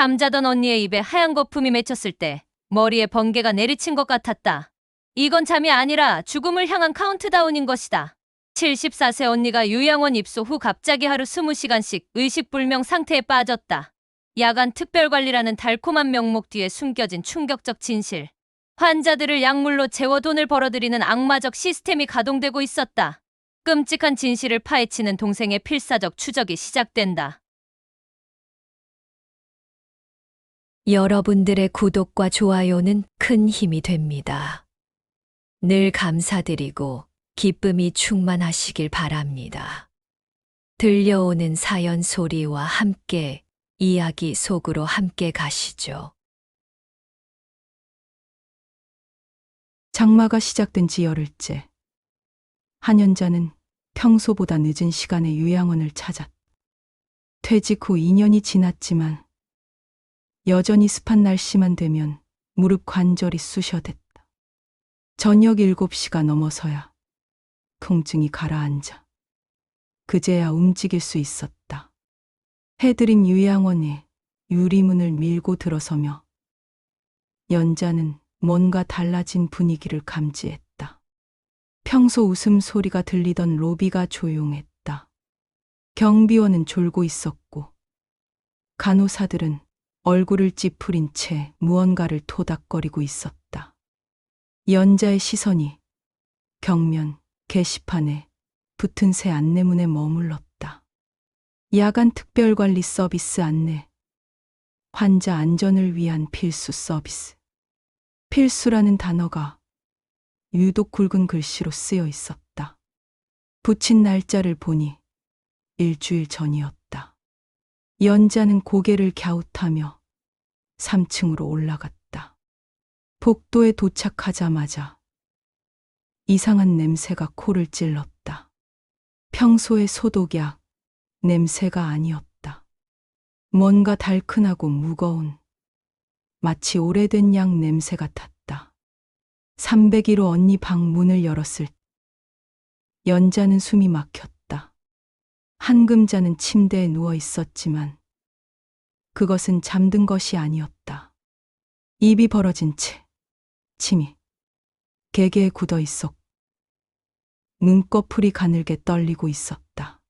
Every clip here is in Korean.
잠자던 언니의 입에 하얀 거품이 맺혔을 때 머리에 번개가 내리친 것 같았다. 이건 잠이 아니라 죽음을 향한 카운트다운인 것이다. 74세 언니가 요양원 입소 후 갑자기 하루 20시간씩 의식불명 상태에 빠졌다. 야간 특별관리라는 달콤한 명목 뒤에 숨겨진 충격적 진실. 환자들을 약물로 재워 돈을 벌어들이는 악마적 시스템이 가동되고 있었다. 끔찍한 진실을 파헤치는 동생의 필사적 추적이 시작된다. 여러분들의 구독과 좋아요는 큰 힘이 됩니다. 늘 감사드리고 기쁨이 충만하시길 바랍니다. 들려오는 사연 소리와 함께 이야기 속으로 함께 가시죠. 장마가 시작된 지 열흘째. 한연자는 평소보다 늦은 시간에 요양원을 찾았다. 퇴직 후 2년이 지났지만 여전히 습한 날씨만 되면 무릎 관절이 쑤셔댔다. 저녁 7시가 넘어서야 통증이 가라앉아 그제야 움직일 수 있었다. 해드림 요양원에 유리문을 밀고 들어서며 연자는 뭔가 달라진 분위기를 감지했다. 평소 웃음소리가 들리던 로비가 조용했다. 경비원은 졸고 있었고 간호사들은 얼굴을 찌푸린 채 무언가를 토닥거리고 있었다. 연자의 시선이 벽면 게시판에 붙은 새 안내문에 머물렀다. 야간 특별관리 서비스 안내. 환자 안전을 위한 필수 서비스. 필수라는 단어가 유독 굵은 글씨로 쓰여 있었다. 붙인 날짜를 보니 일주일 전이었다. 연자는 고개를 갸웃하며 3층으로 올라갔다. 복도에 도착하자마자 이상한 냄새가 코를 찔렀다. 평소의 소독약 냄새가 아니었다. 뭔가 달큰하고 무거운 마치 오래된 약 냄새 같았다. 301호 언니 방 문을 열었을 때 연자는 숨이 막혔다. 한금자는 침대에 누워 있었지만 그것은 잠든 것이 아니었다. 입이 벌어진 채 침이 개개에 굳어 있었고 눈꺼풀이 가늘게 떨리고 있었다.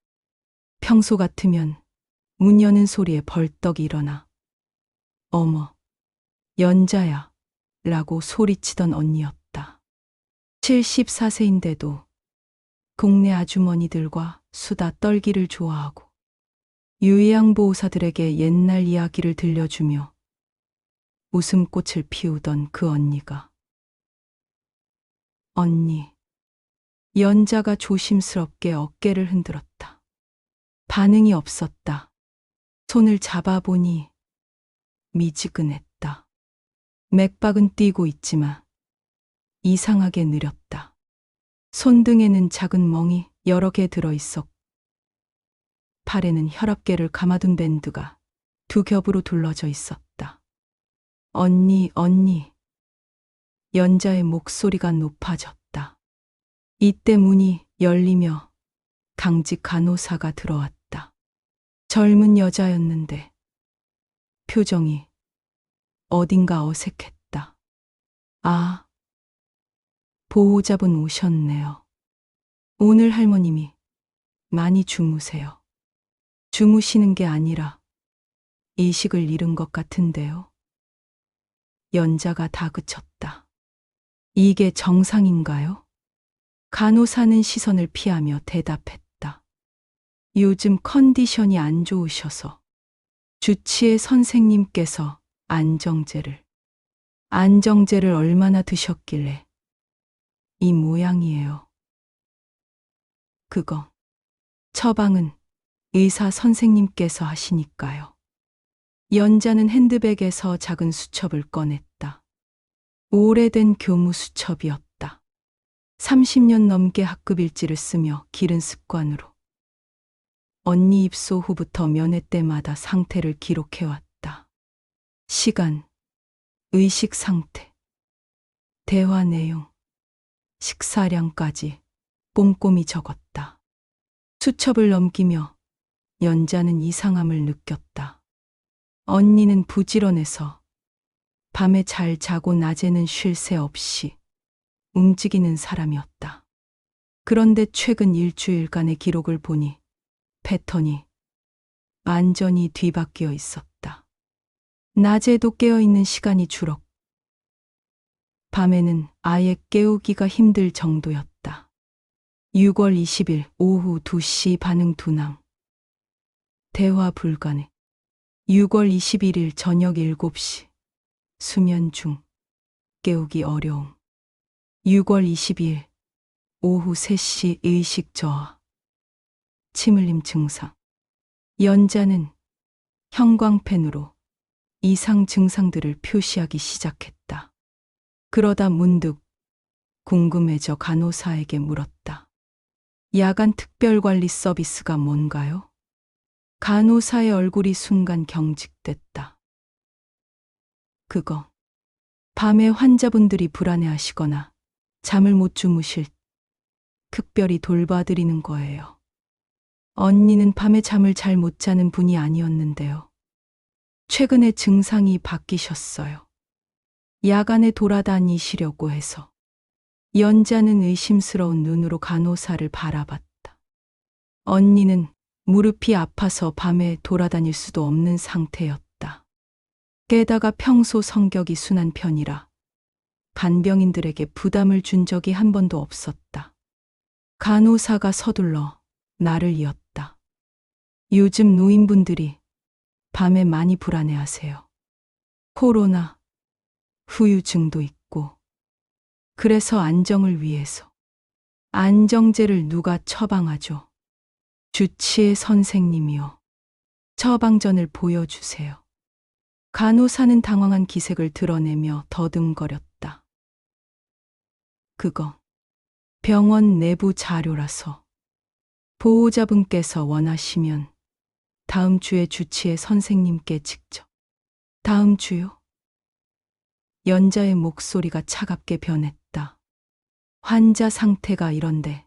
평소 같으면 문 여는 소리에 벌떡 일어나 어머, 연자야 라고 소리치던 언니였다. 74세인데도 동네 아주머니들과 수다 떨기를 좋아하고 요양보호사들에게 옛날 이야기를 들려주며 웃음꽃을 피우던 그 언니가 언니. 연자가 조심스럽게 어깨를 흔들었다. 반응이 없었다. 손을 잡아보니 미지근했다. 맥박은 뛰고 있지만 이상하게 느렸다. 손등에는 작은 멍이 여러 개 들어있었고 팔에는 혈압계를 감아둔 밴드가 2겹으로 둘러져 있었다. 언니, 언니. 연자의 목소리가 높아졌다. 이때 문이 열리며 당직 간호사가 들어왔다. 젊은 여자였는데 표정이 어딘가 어색했다. 아, 보호자분 오셨네요. 오늘 할머님이 많이 주무세요. 주무시는 게 아니라 의식을 잃은 것 같은데요. 연자가 다그쳤다. 이게 정상인가요? 간호사는 시선을 피하며 대답했다. 요즘 컨디션이 안 좋으셔서 주치의 선생님께서 안정제를 얼마나 드셨길래 이 모양이에요. 그거 처방은 의사 선생님께서 하시니까요. 연자는 핸드백에서 작은 수첩을 꺼냈다. 오래된 교무 수첩이었다. 30년 넘게 학급 일지를 쓰며 기른 습관으로 언니 입소 후부터 면회 때마다 상태를 기록해왔다. 시간, 의식 상태, 대화 내용, 식사량까지 꼼꼼히 적었다. 수첩을 넘기며 연자는 이상함을 느꼈다. 언니는 부지런해서 밤에 잘 자고 낮에는 쉴 새 없이 움직이는 사람이었다. 그런데 최근 일주일간의 기록을 보니 패턴이 완전히 뒤바뀌어 있었다. 낮에도 깨어있는 시간이 줄었고 밤에는 아예 깨우기가 힘들 정도였다. 6월 20일 오후 2시 반응 둔항. 대화 불가능. 6월 21일 저녁 7시. 수면 중. 깨우기 어려움. 6월 22일 오후 3시 의식 저하. 침 흘림 증상. 연자는 형광펜으로 이상 증상들을 표시하기 시작했다. 그러다 문득 궁금해져 간호사에게 물었다. 야간 특별관리 서비스가 뭔가요? 간호사의 얼굴이 순간 경직됐다. 그거. 밤에 환자분들이 불안해하시거나 잠을 못 주무실 특별히 돌봐드리는 거예요. 언니는 밤에 잠을 잘 못 자는 분이 아니었는데요. 최근에 증상이 바뀌셨어요. 야간에 돌아다니시려고 해서. 연자는 의심스러운 눈으로 간호사를 바라봤다. 언니는 무릎이 아파서 밤에 돌아다닐 수도 없는 상태였다. 게다가 평소 성격이 순한 편이라 간병인들에게 부담을 준 적이 한 번도 없었다. 간호사가 서둘러 나를 이었다. 요즘 노인분들이 밤에 많이 불안해하세요. 코로나, 후유증도 있고. 그래서 안정을 위해서. 안정제를 누가 처방하죠? 주치의 선생님이요. 처방전을 보여주세요. 간호사는 당황한 기색을 드러내며 더듬거렸다. 그거 병원 내부 자료라서 보호자분께서 원하시면 다음 주에 주치의 선생님께 직접. 다음 주요? 연자의 목소리가 차갑게 변했다. 환자 상태가 이런데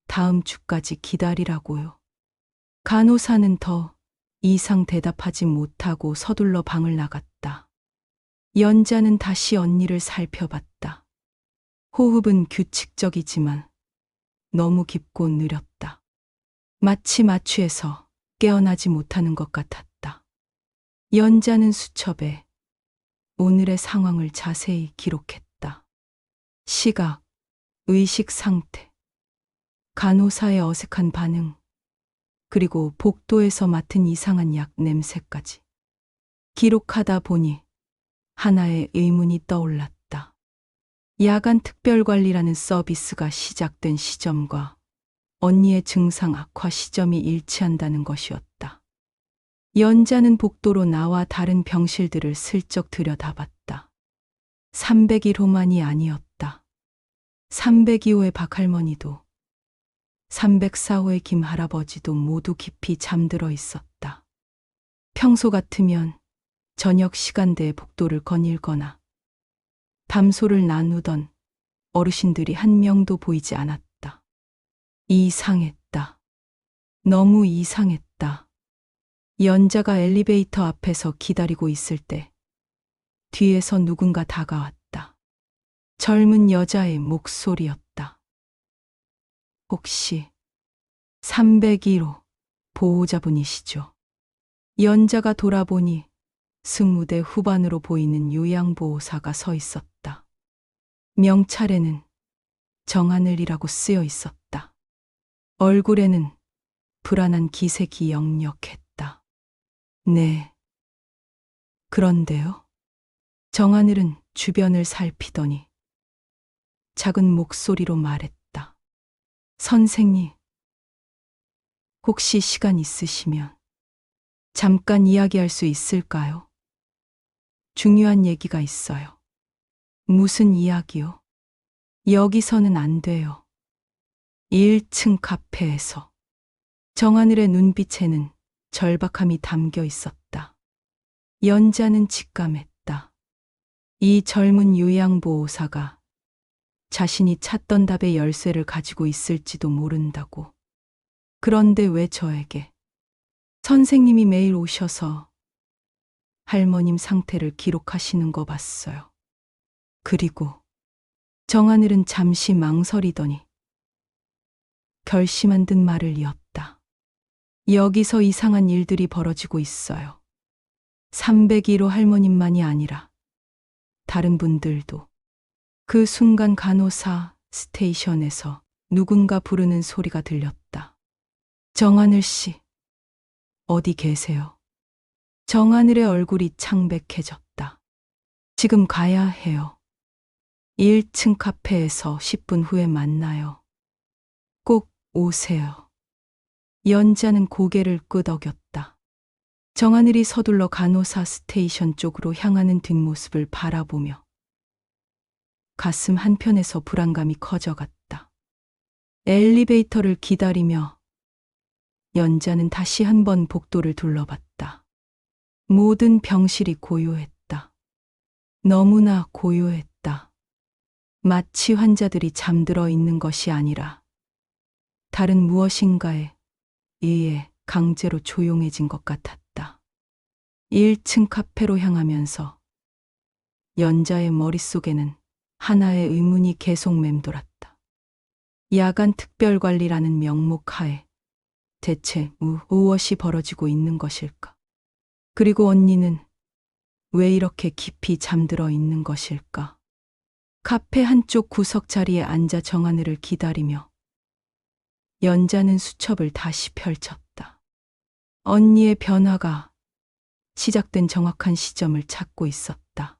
다음 주까지 기다리라고요. 간호사는 더 이상 대답하지 못하고 서둘러 방을 나갔다. 연자는 다시 언니를 살펴봤다. 호흡은 규칙적이지만 너무 깊고 느렸다. 마치 마취해서 깨어나지 못하는 것 같았다. 연자는 수첩에 오늘의 상황을 자세히 기록했다. 시각, 의식 상태, 간호사의 어색한 반응, 그리고 복도에서 맡은 이상한 약 냄새까지. 기록하다 보니 하나의 의문이 떠올랐다. 야간 특별관리라는 서비스가 시작된 시점과 언니의 증상 악화 시점이 일치한다는 것이었다. 연자는 복도로 나와 다른 병실들을 슬쩍 들여다봤다. 301호만이 아니었다. 302호의 박할머니도 304호의 김할아버지도 모두 깊이 잠들어 있었다. 평소 같으면 저녁 시간대에 복도를 거닐거나 담소를 나누던 어르신들이 한 명도 보이지 않았다. 이상했다. 너무 이상했다. 연자가 엘리베이터 앞에서 기다리고 있을 때 뒤에서 누군가 다가왔다. 젊은 여자의 목소리였다. 혹시 301호 보호자분이시죠? 연자가 돌아보니 승무대 후반으로 보이는 요양보호사가 서 있었다. 명찰에는 정하늘이라고 쓰여 있었다. 얼굴에는 불안한 기색이 역력했다. 네. 그런데요? 정하늘은 주변을 살피더니 작은 목소리로 말했다. 선생님, 혹시 시간 있으시면 잠깐 이야기할 수 있을까요? 중요한 얘기가 있어요. 무슨 이야기요? 여기서는 안 돼요. 1층 카페에서. 정하늘의 눈빛에는 절박함이 담겨 있었다. 연자는 직감했다. 이 젊은 요양보호사가 자신이 찾던 답의 열쇠를 가지고 있을지도 모른다고. 그런데 왜 저에게? 선생님이 매일 오셔서 할머님 상태를 기록하시는 거 봤어요. 그리고 정하늘은 잠시 망설이더니 결심한 듯 말을 이었다. 여기서 이상한 일들이 벌어지고 있어요. 301호 할머님만이 아니라 다른 분들도. 그 순간 간호사 스테이션에서 누군가 부르는 소리가 들렸다. 정하늘 씨, 어디 계세요? 정하늘의 얼굴이 창백해졌다. 지금 가야 해요. 1층 카페에서 10분 후에 만나요. 꼭 오세요. 연자는 고개를 끄덕였다. 정하늘이 서둘러 간호사 스테이션 쪽으로 향하는 뒷모습을 바라보며 가슴 한편에서 불안감이 커져갔다. 엘리베이터를 기다리며 연자는 다시 한번 복도를 둘러봤다. 모든 병실이 고요했다. 너무나 고요했다. 마치 환자들이 잠들어 있는 것이 아니라 다른 무엇인가에 의해 강제로 조용해진 것 같았다. 1층 카페로 향하면서 연자의 머릿속에는 하나의 의문이 계속 맴돌았다. 야간 특별관리라는 명목 하에 대체 무엇이 벌어지고 있는 것일까? 그리고 언니는 왜 이렇게 깊이 잠들어 있는 것일까? 카페 한쪽 구석 자리에 앉아 정하늘을 기다리며 연자는 수첩을 다시 펼쳤다. 언니의 변화가 시작된 정확한 시점을 찾고 있었다.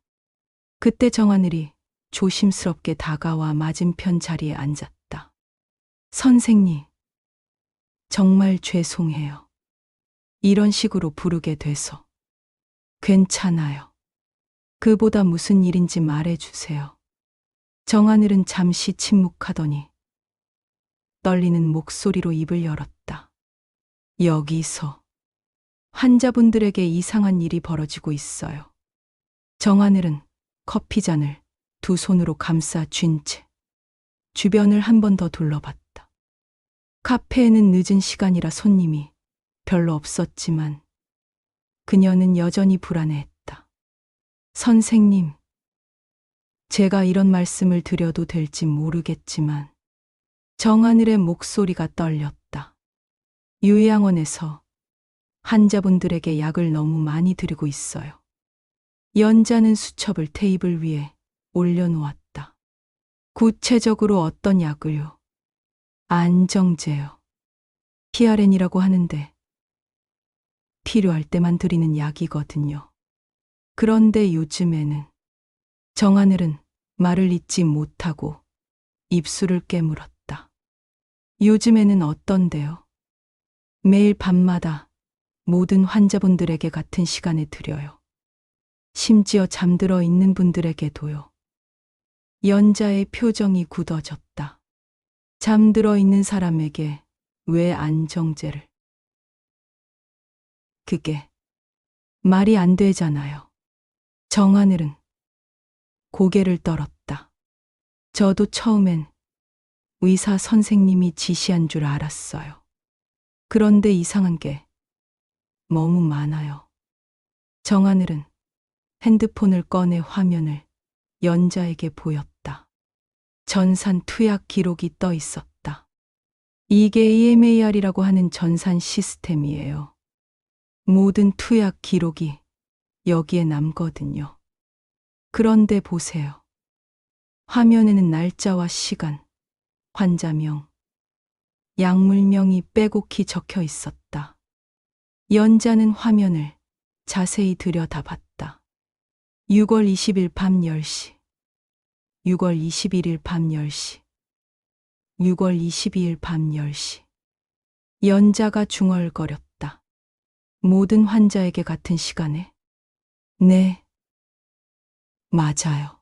그때 정하늘이 조심스럽게 다가와 맞은편 자리에 앉았다. 선생님, 정말 죄송해요. 이런 식으로 부르게 돼서. 괜찮아요. 그보다 무슨 일인지 말해주세요. 정하늘은 잠시 침묵하더니 떨리는 목소리로 입을 열었다. 여기서 환자분들에게 이상한 일이 벌어지고 있어요. 정하늘은 커피잔을 두 손으로 감싸 쥔 채 주변을 한 번 더 둘러봤다. 카페에는 늦은 시간이라 손님이 별로 없었지만 그녀는 여전히 불안해했다. 선생님, 제가 이런 말씀을 드려도 될지 모르겠지만 정하늘의 목소리가 떨렸다. 요양원에서 환자분들에게 약을 너무 많이 드리고 있어요. 연자는 수첩을 테이블 위에 올려놓았다. 구체적으로 어떤 약을요? 안정제요. PRN이라고 하는데 필요할 때만 드리는 약이거든요. 그런데 요즘에는 정하늘은 말을 잇지 못하고 입술을 깨물었다. 요즘에는 어떤데요? 매일 밤마다 모든 환자분들에게 같은 시간에 드려요. 심지어 잠들어 있는 분들에게도요. 연자의 표정이 굳어졌다. 잠들어 있는 사람에게 왜 안정제를? 그게 말이 안 되잖아요. 정하늘은 고개를 떨었다. 저도 처음엔 의사 선생님이 지시한 줄 알았어요. 그런데 이상한 게 너무 많아요. 정하늘은 핸드폰을 꺼내 화면을 연자에게 보였다. 전산 투약 기록이 떠 있었다. 이게 EMAR이라고 하는 전산 시스템이에요. 모든 투약 기록이 여기에 남거든요. 그런데 보세요. 화면에는 날짜와 시간, 환자명, 약물명이 빼곡히 적혀 있었다. 연자는 화면을 자세히 들여다봤다. 6월 20일 밤 10시, 6월 21일 밤 10시, 6월 22일 밤 10시. 연자가 중얼거렸다. 모든 환자에게 같은 시간에? 네, 맞아요.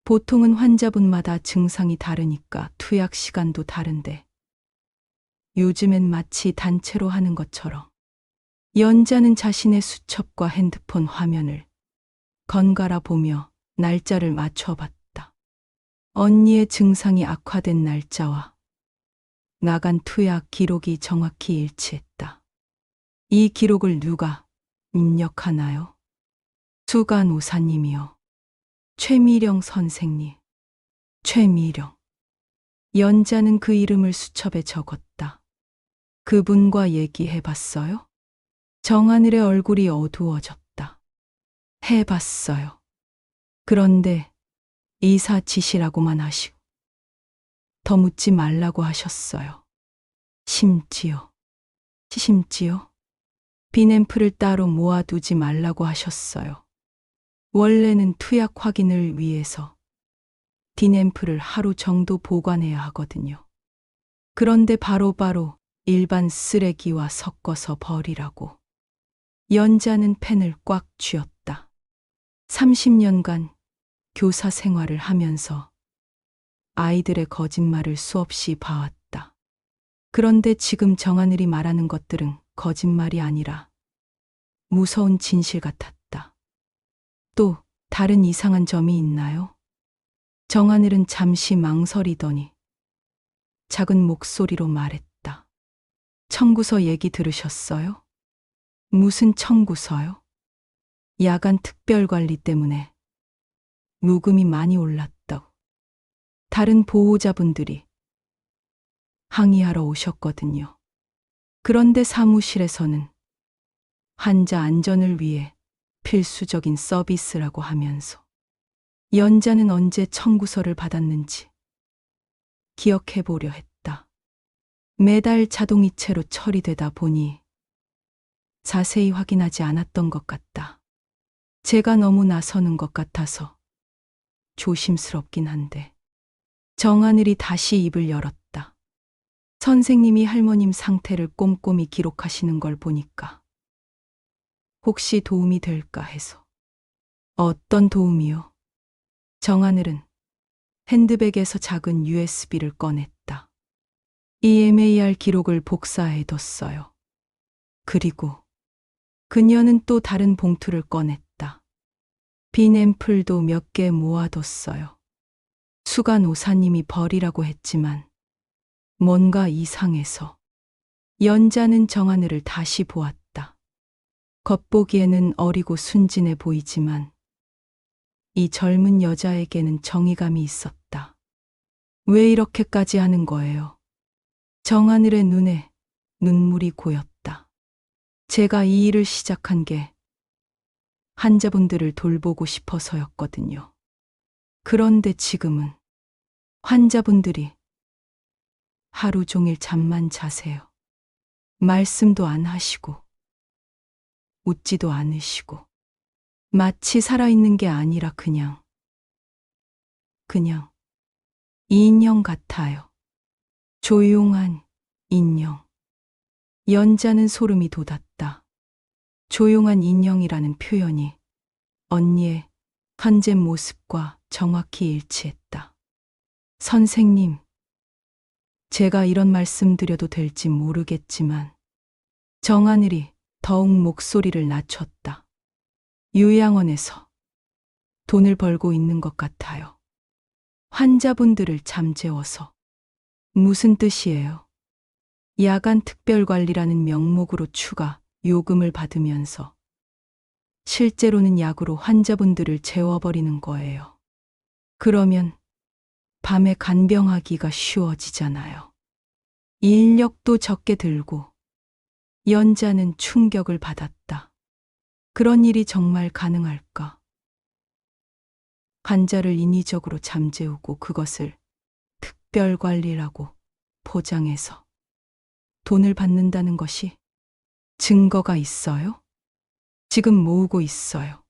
보통은 환자분마다 증상이 다르니까 투약 시간도 다른데 요즘엔 마치 단체로 하는 것처럼. 연자는 자신의 수첩과 핸드폰 화면을 번갈아 보며 날짜를 맞춰봤다. 언니의 증상이 악화된 날짜와 나간 투약 기록이 정확히 일치했다. 이 기록을 누가 입력하나요? 수간 오사님이요. 최미령 선생님. 최미령. 연자는 그 이름을 수첩에 적었다. 그분과 얘기해봤어요? 정하늘의 얼굴이 어두워졌다. 해봤어요. 그런데 이사 지시라고만 하시고 더 묻지 말라고 하셨어요. 심지어 빈앰플을 따로 모아두지 말라고 하셨어요. 원래는 투약 확인을 위해서 빈앰플을 하루 정도 보관해야 하거든요. 그런데 바로바로 일반 쓰레기와 섞어서 버리라고. 연자는 펜을 꽉 쥐었다. 30년간 교사 생활을 하면서 아이들의 거짓말을 수없이 봐왔다. 그런데 지금 정하늘이 말하는 것들은 거짓말이 아니라 무서운 진실 같았다. 또 다른 이상한 점이 있나요? 정하늘은 잠시 망설이더니 작은 목소리로 말했다. 청구서 얘기 들으셨어요? 무슨 청구서요? 야간 특별관리 때문에 무금이 많이 올랐다고. 다른 보호자분들이 항의하러 오셨거든요. 그런데 사무실에서는 환자 안전을 위해 필수적인 서비스라고 하면서 연자는 언제 청구서를 받았는지 기억해 보려 했다. 매달 자동이체로 처리되다 보니 자세히 확인하지 않았던 것 같다. 제가 너무 나서는 것 같아서 조심스럽긴 한데. 정하늘이 다시 입을 열었다. 선생님이 할머님 상태를 꼼꼼히 기록하시는 걸 보니까 혹시 도움이 될까 해서. 어떤 도움이요? 정하늘은 핸드백에서 작은 USB를 꺼냈다. EMAR 기록을 복사해뒀어요. 그리고 그녀는 또 다른 봉투를 꺼냈다. 빈 앰플도 몇 개 모아뒀어요. 수간 오사님이 버리라고 했지만 뭔가 이상해서. 연자는 정하늘을 다시 보았다. 겉보기에는 어리고 순진해 보이지만 이 젊은 여자에게는 정의감이 있었다. 왜 이렇게까지 하는 거예요? 정하늘의 눈에 눈물이 고였다. 제가 이 일을 시작한 게 환자분들을 돌보고 싶어서였거든요. 그런데 지금은 환자분들이 하루 종일 잠만 자세요. 말씀도 안 하시고 웃지도 않으시고 마치 살아있는 게 아니라 그냥 인형 같아요. 조용한 인형. 연자는 소름이 돋았다. 조용한 인형이라는 표현이 언니의 현재 모습과 정확히 일치했다. 선생님, 제가 이런 말씀 드려도 될지 모르겠지만 정하늘이 더욱 목소리를 낮췄다. 요양원에서 돈을 벌고 있는 것 같아요. 환자분들을 잠재워서. 무슨 뜻이에요? 야간 특별관리라는 명목으로 추가 요금을 받으면서 실제로는 약으로 환자분들을 재워버리는 거예요. 그러면 밤에 간병하기가 쉬워지잖아요. 인력도 적게 들고. 연자는 충격을 받았다. 그런 일이 정말 가능할까? 환자를 인위적으로 잠재우고 그것을 특별관리라고 포장해서 돈을 받는다는 것이 증거가 있어요? 지금 모으고 있어요.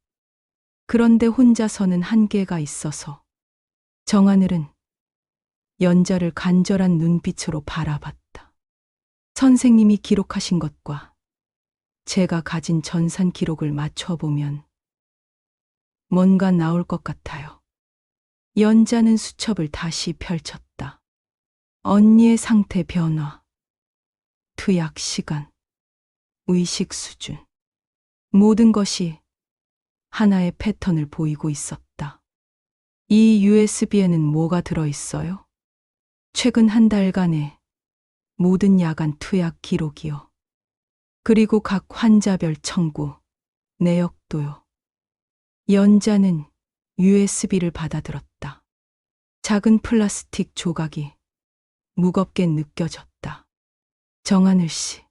그런데 혼자서는 한계가 있어서. 정하늘은 연자를 간절한 눈빛으로 바라봤다. 선생님이 기록하신 것과 제가 가진 전산 기록을 맞춰보면 뭔가 나올 것 같아요. 연자는 수첩을 다시 펼쳤다. 언니의 상태 변화, 투약 시간, 의식 수준, 모든 것이 하나의 패턴을 보이고 있었다. 이 USB에는 뭐가 들어있어요? 최근 한 달간의 모든 야간 투약 기록이요. 그리고 각 환자별 청구, 내역도요. 연자는 USB를 받아들었다. 작은 플라스틱 조각이 무겁게 느껴졌다. 정하늘 씨,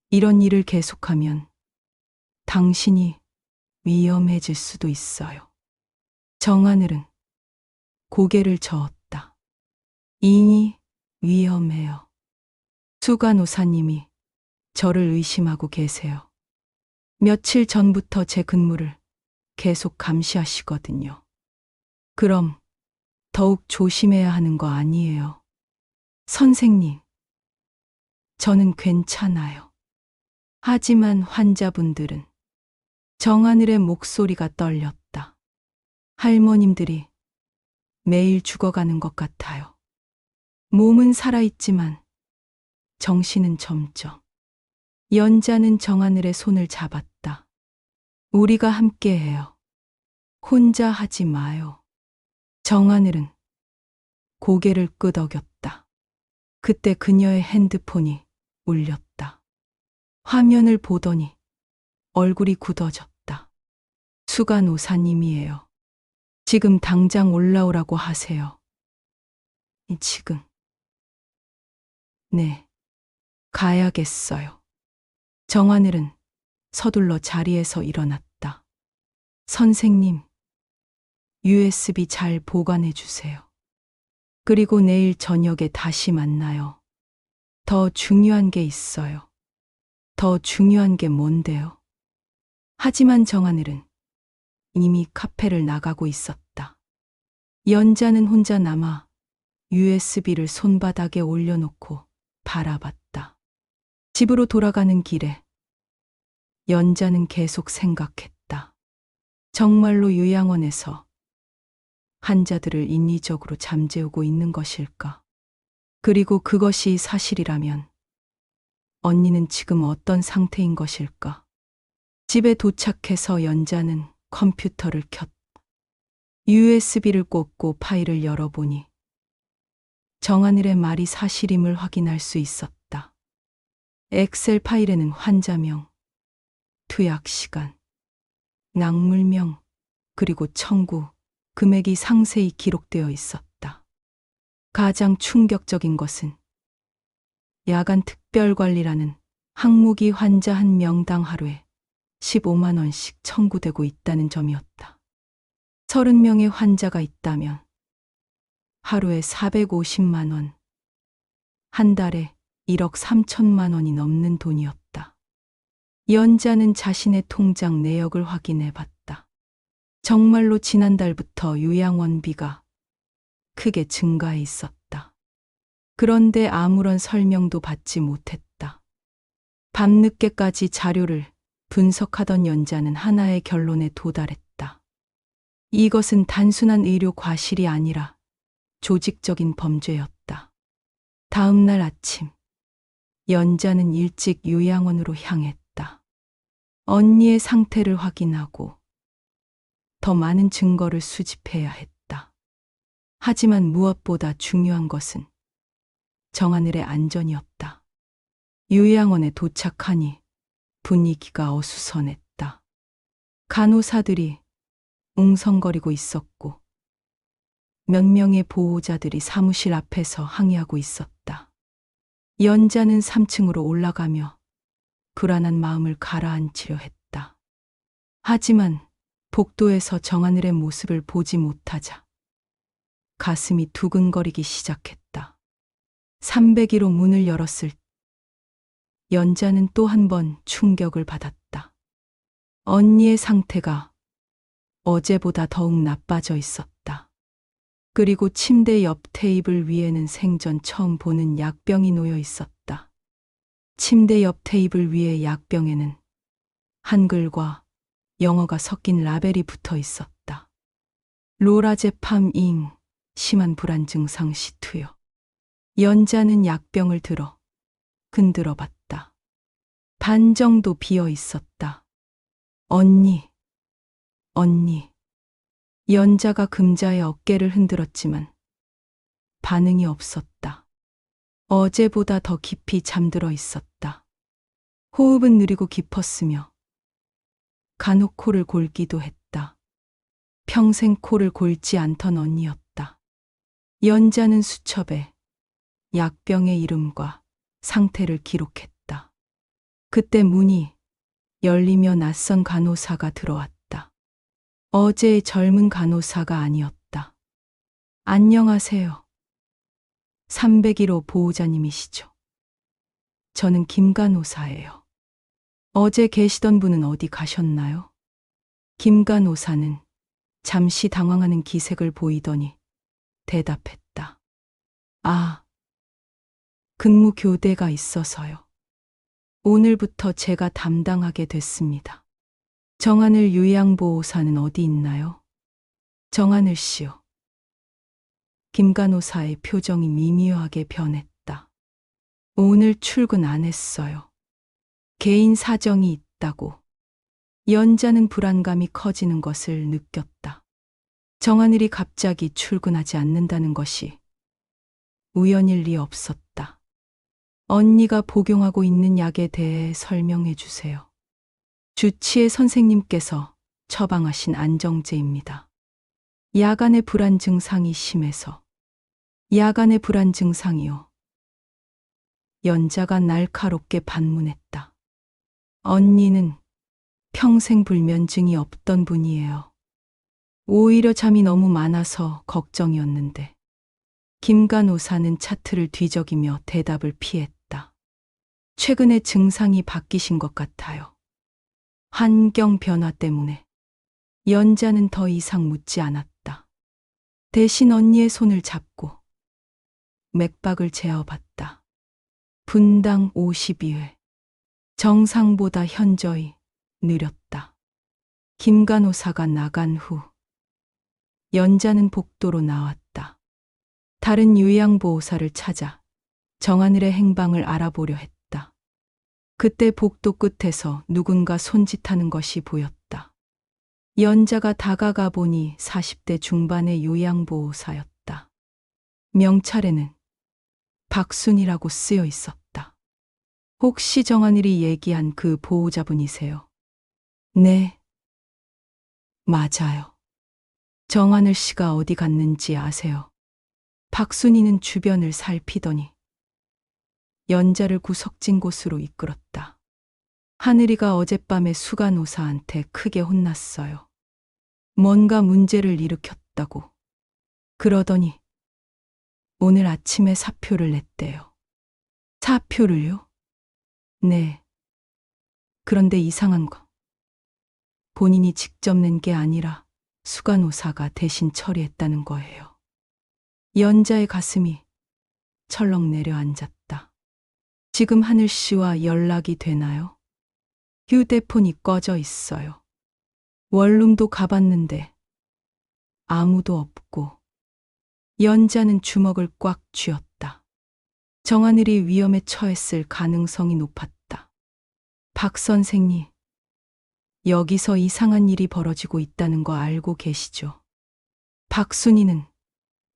이런 일을 계속하면 당신이 위험해질 수도 있어요. 정하늘은 고개를 저었다. 이니 위험해요. 수간호사님이 저를 의심하고 계세요. 며칠 전부터 제 근무를 계속 감시하시거든요. 그럼 더욱 조심해야 하는 거 아니에요. 선생님, 저는 괜찮아요. 하지만 환자분들은 정하늘의 목소리가 떨렸다. 할머님들이 매일 죽어가는 것 같아요. 몸은 살아있지만 정신은 점점. 연자는 정하늘의 손을 잡았다. 우리가 함께해요. 혼자 하지 마요. 정하늘은 고개를 끄덕였다. 그때 그녀의 핸드폰이 울렸다. 화면을 보더니 얼굴이 굳어졌다. 수간호사님이에요. 지금 당장 올라오라고 하세요. 지금? 네, 가야겠어요. 정하늘은 서둘러 자리에서 일어났다. 선생님, USB 잘 보관해 주세요. 그리고 내일 저녁에 다시 만나요. 더 중요한 게 있어요. 더 중요한 게 뭔데요? 하지만 정하늘은 이미 카페를 나가고 있었다. 연자는 혼자 남아 USB를 손바닥에 올려놓고 바라봤다. 집으로 돌아가는 길에 연자는 계속 생각했다. 정말로 요양원에서 환자들을 인위적으로 잠재우고 있는 것일까? 그리고 그것이 사실이라면 언니는 지금 어떤 상태인 것일까? 집에 도착해서 연자는 컴퓨터를 켰다. USB를 꽂고 파일을 열어보니 정하늘의 말이 사실임을 확인할 수 있었다. 엑셀 파일에는 환자명, 투약 시간, 약물명, 그리고 청구, 금액이 상세히 기록되어 있었다. 가장 충격적인 것은 야간 특별관리라는 항목이 환자 한 명당 하루에 15만 원씩 청구되고 있다는 점이었다. 30명의 환자가 있다면 하루에 450만 원, 한 달에 1억 3천만 원이 넘는 돈이었다. 연자는 자신의 통장 내역을 확인해 봤다. 정말로 지난달부터 요양원비가 크게 증가해 있었다. 그런데 아무런 설명도 받지 못했다. 밤늦게까지 자료를 분석하던 연자는 하나의 결론에 도달했다. 이것은 단순한 의료 과실이 아니라 조직적인 범죄였다. 다음 날 아침, 연자는 일찍 요양원으로 향했다. 언니의 상태를 확인하고 더 많은 증거를 수집해야 했다. 하지만 무엇보다 중요한 것은 정하늘의 안전이었다. 요양원에 도착하니 분위기가 어수선했다. 간호사들이 웅성거리고 있었고 몇 명의 보호자들이 사무실 앞에서 항의하고 있었다. 연자는 3층으로 올라가며 불안한 마음을 가라앉히려 했다. 하지만 복도에서 정하늘의 모습을 보지 못하자 가슴이 두근거리기 시작했다. 301호 문을 열었을 때 연자는 또 한 번 충격을 받았다. 언니의 상태가 어제보다 더욱 나빠져 있었다. 그리고 침대 옆 테이블 위에는 생전 처음 보는 약병이 놓여 있었다. 침대 옆 테이블 위의 약병에는 한글과 영어가 섞인 라벨이 붙어 있었다. 로라제팜 잉, 심한 불안 증상 시 투여. 연자는 약병을 들어 흔들어 봤다. 반 정도 비어 있었다. 언니. 연자가 금자의 어깨를 흔들었지만 반응이 없었다. 어제보다 더 깊이 잠들어 있었다. 호흡은 느리고 깊었으며 간혹 코를 골기도 했다. 평생 코를 골지 않던 언니였다. 연자는 수첩에 약병의 이름과 상태를 기록했다. 그때 문이 열리며 낯선 간호사가 들어왔다. 어제의 젊은 간호사가 아니었다. 안녕하세요. 301호 보호자님이시죠? 저는 김 간호사예요. 어제 계시던 분은 어디 가셨나요? 김 간호사는 잠시 당황하는 기색을 보이더니 대답했다. 아, 근무 교대가 있어서요. 오늘부터 제가 담당하게 됐습니다. 정하늘 요양보호사는 어디 있나요? 정하늘 씨요. 김 간호사의 표정이 미묘하게 변했다. 오늘 출근 안 했어요. 개인 사정이 있다고. 연자는 불안감이 커지는 것을 느꼈다. 정하늘이 갑자기 출근하지 않는다는 것이 우연일 리 없었다. 언니가 복용하고 있는 약에 대해 설명해 주세요. 주치의 선생님께서 처방하신 안정제입니다. 야간의 불안 증상이 심해서. 야간의 불안 증상이요. 연자가 날카롭게 반문했다. 언니는 평생 불면증이 없던 분이에요. 오히려 잠이 너무 많아서 걱정이었는데. 김 간호사는 차트를 뒤적이며 대답을 피했다. 최근에 증상이 바뀌신 것 같아요. 환경 변화 때문에. 연자는 더 이상 묻지 않았다. 대신 언니의 손을 잡고 맥박을 재어봤다. 분당 52회. 정상보다 현저히 느렸다. 김 간호사가 나간 후 연자는 복도로 나왔다. 다른 요양보호사를 찾아 정하늘의 행방을 알아보려 했다. 그때 복도 끝에서 누군가 손짓하는 것이 보였다. 연자가 다가가 보니 40대 중반의 요양보호사였다. 명찰에는 박순이라고 쓰여 있었다. 혹시 정하늘이 얘기한 그 보호자분이세요? 네. 맞아요. 정하늘 씨가 어디 갔는지 아세요? 박순이는 주변을 살피더니 연자를 구석진 곳으로 이끌었다. 하늘이가 어젯밤에 수간호사한테 크게 혼났어요. 뭔가 문제를 일으켰다고. 그러더니 오늘 아침에 사표를 냈대요. 사표를요? 네. 그런데 이상한 거. 본인이 직접 낸 게 아니라 수간호사가 대신 처리했다는 거예요. 연자의 가슴이 철렁 내려앉았다. 지금 하늘 씨와 연락이 되나요? 휴대폰이 꺼져 있어요. 원룸도 가봤는데 아무도 없고. 연자는 주먹을 꽉 쥐었다. 정하늘이 위험에 처했을 가능성이 높았다. 박 선생님, 여기서 이상한 일이 벌어지고 있다는 거 알고 계시죠? 박순이는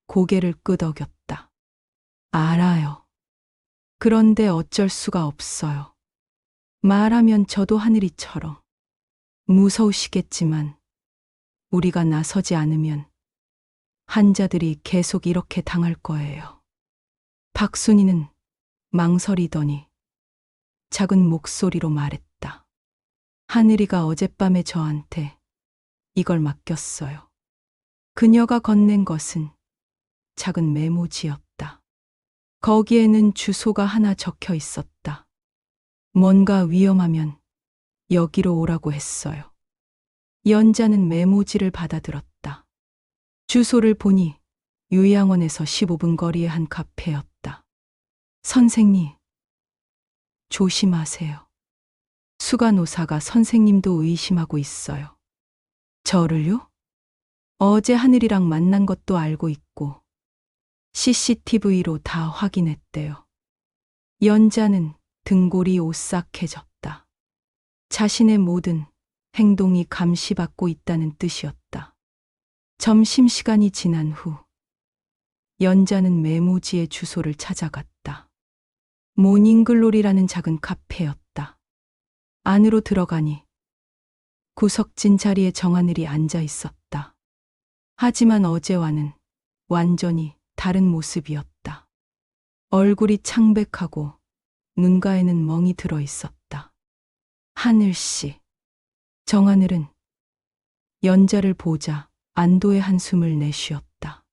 고개를 끄덕였다. 알아요. 그런데 어쩔 수가 없어요. 말하면 저도 하늘이처럼. 무서우시겠지만 우리가 나서지 않으면 환자들이 계속 이렇게 당할 거예요. 박순이는 망설이더니 작은 목소리로 말했다. 하늘이가 어젯밤에 저한테 이걸 맡겼어요. 그녀가 건넨 것은 작은 메모지였다. 거기에는 주소가 하나 적혀 있었다. 뭔가 위험하면 여기로 오라고 했어요. 연자는 메모지를 받아들었다. 주소를 보니 요양원에서 15분 거리의 한 카페였다. 선생님, 조심하세요. 수간호사가 선생님도 의심하고 있어요. 저를요? 어제 하늘이랑 만난 것도 알고 있고 CCTV로 다 확인했대요. 연자는 등골이 오싹해졌다. 자신의 모든 행동이 감시받고 있다는 뜻이었다. 점심시간이 지난 후 연자는 메모지의 주소를 찾아갔다. 모닝글로리라는 작은 카페였다. 안으로 들어가니 구석진 자리에 정하늘이 앉아 있었다. 하지만 어제와는 완전히 다른 모습이었다. 얼굴이 창백하고 눈가에는 멍이 들어 있었다. 하늘씨. 정하늘은 연자를 보자 안도의 한숨을 내쉬었다.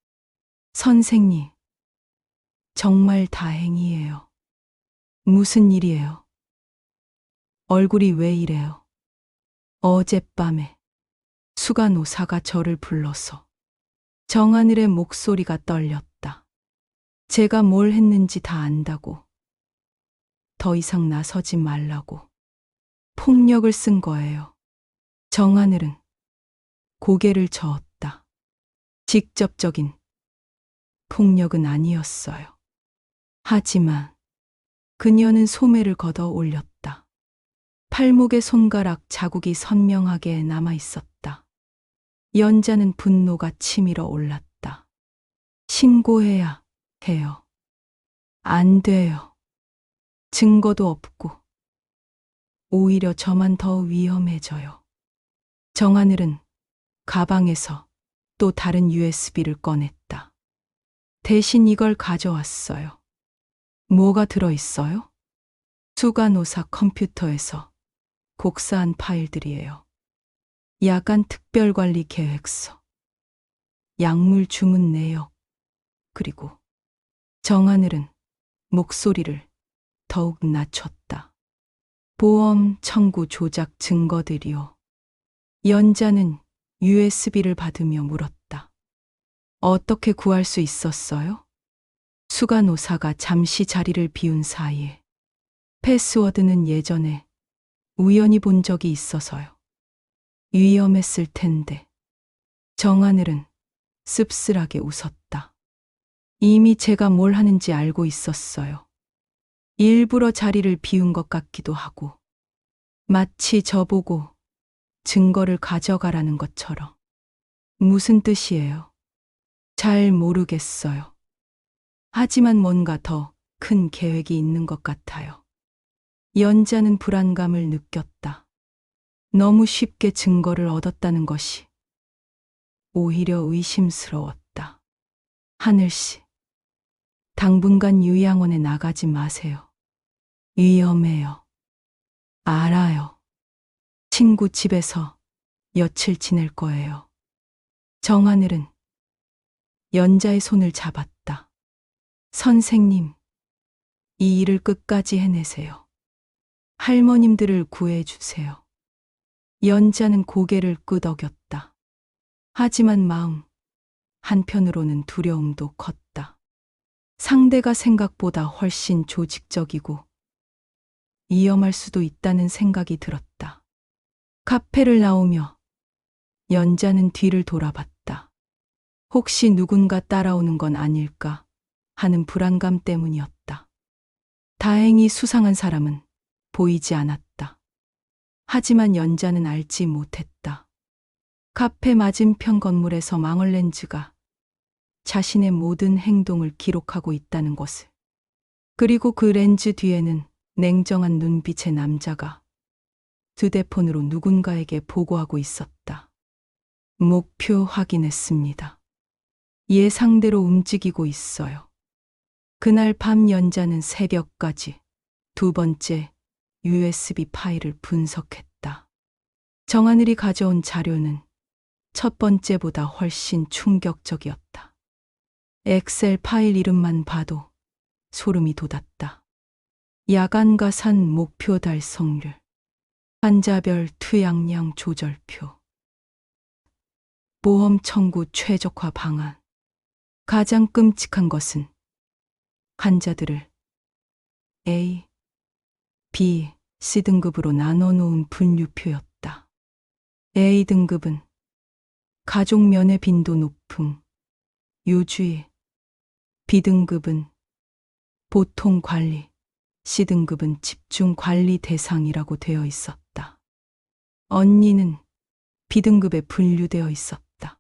선생님, 정말 다행이에요. 무슨 일이에요? 얼굴이 왜 이래요? 어젯밤에 수간호사가 저를 불러서 정하늘의 목소리가 떨렸다. 제가 뭘 했는지 다 안다고. 더 이상 나서지 말라고. 폭력을 쓴 거예요. 정하늘은 고개를 저었다. 직접적인 폭력은 아니었어요. 하지만 그녀는 소매를 걷어 올렸다. 팔목에 손가락 자국이 선명하게 남아 있었다. 연자는 분노가 치밀어 올랐다. 신고해야 해요. 안 돼요. 증거도 없고 오히려 저만 더 위험해져요. 정하늘은 가방에서 또 다른 USB를 꺼냈다. 대신 이걸 가져왔어요. 뭐가 들어있어요? 수간호사 컴퓨터에서 곡사한 파일들이에요. 야간 특별관리 계획서, 약물 주문 내역, 그리고 정하늘은 목소리를 더욱 낮췄다. 보험 청구 조작 증거들이요. 연자는 USB를 받으며 물었다. 어떻게 구할 수 있었어요? 수간호사가 잠시 자리를 비운 사이에 패스워드는 예전에 우연히 본 적이 있어서요. 위험했을 텐데. 정하늘은 씁쓸하게 웃었다. 이미 제가 뭘 하는지 알고 있었어요. 일부러 자리를 비운 것 같기도 하고, 마치 저보고 증거를 가져가라는 것처럼. 무슨 뜻이에요? 잘 모르겠어요. 하지만 뭔가 더 큰 계획이 있는 것 같아요. 연자는 불안감을 느꼈다. 너무 쉽게 증거를 얻었다는 것이 오히려 의심스러웠다. 하늘씨, 당분간 요양원에 나가지 마세요. 위험해요. 알아요. 친구 집에서 며칠 지낼 거예요. 정하늘은 연자의 손을 잡았다. 선생님, 이 일을 끝까지 해내세요. 할머님들을 구해주세요. 연자는 고개를 끄덕였다. 하지만 마음 한편으로는 두려움도 컸다. 상대가 생각보다 훨씬 조직적이고 위험할 수도 있다는 생각이 들었다. 카페를 나오며 연자는 뒤를 돌아봤다. 혹시 누군가 따라오는 건 아닐까 하는 불안감 때문이었다. 다행히 수상한 사람은 보이지 않았다. 하지만 연자는 알지 못했다. 카페 맞은편 건물에서 망원렌즈가 자신의 모든 행동을 기록하고 있다는 것을. 그리고 그 렌즈 뒤에는 냉정한 눈빛의 남자가 휴대폰으로 누군가에게 보고하고 있었다. 목표 확인했습니다. 예상대로 움직이고 있어요. 그날 밤 연자는 새벽까지 두 번째 USB 파일을 분석했다. 정하늘이 가져온 자료는 첫 번째보다 훨씬 충격적이었다. 엑셀 파일 이름만 봐도 소름이 돋았다. 야간 가산 목표 달성률, 환자별 투약량 조절표, 보험 청구 최적화 방안. 가장 끔찍한 것은 환자들을 A, B, C 등급으로 나눠 놓은 분류표였다. A 등급은 가족 면회 빈도 높음, 유주의. B 등급은 보통 관리, C 등급은 집중 관리 대상이라고 되어 있었다. 언니는 B 등급에 분류되어 있었다.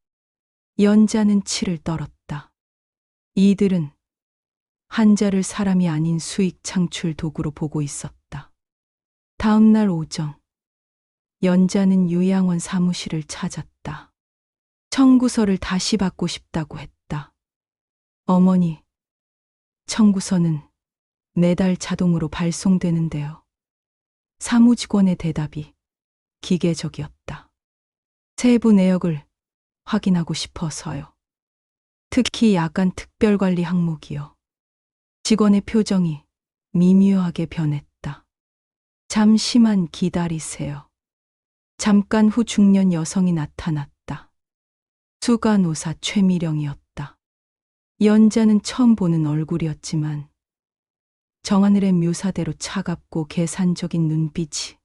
연자는 치를 떨었다. 이들은 환자를 사람이 아닌 수익 창출 도구로 보고 있었다. 다음 날 오전, 연자는 유양원 사무실을 찾았다. 청구서를 다시 받고 싶다고 했다. 어머니, 청구서는 매달 자동으로 발송되는데요. 사무직원의 대답이 기계적이었다. 세부 내역을 확인하고 싶어서요. 특히 야간 특별관리 항목이요. 직원의 표정이 미묘하게 변했다. 잠시만 기다리세요. 잠깐 후 중년 여성이 나타났다. 수간호사 최미령이었다. 연자는 처음 보는 얼굴이었지만 정하늘의 묘사대로 차갑고 계산적인 눈빛이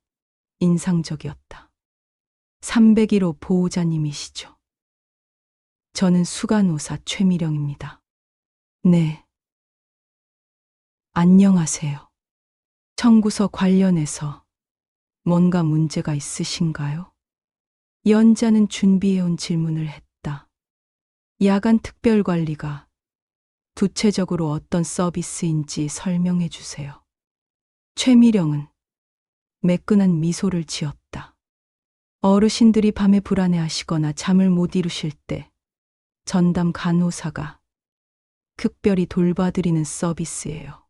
인상적이었다. 301호 보호자님이시죠? 저는 수간호사 최미령입니다. 네. 안녕하세요. 청구서 관련해서 뭔가 문제가 있으신가요? 연자는 준비해온 질문을 했다. 야간 특별관리가 구체적으로 어떤 서비스인지 설명해 주세요. 최미령은 매끈한 미소를 지었다. 어르신들이 밤에 불안해하시거나 잠을 못 이루실 때 전담 간호사가 특별히 돌봐드리는 서비스예요.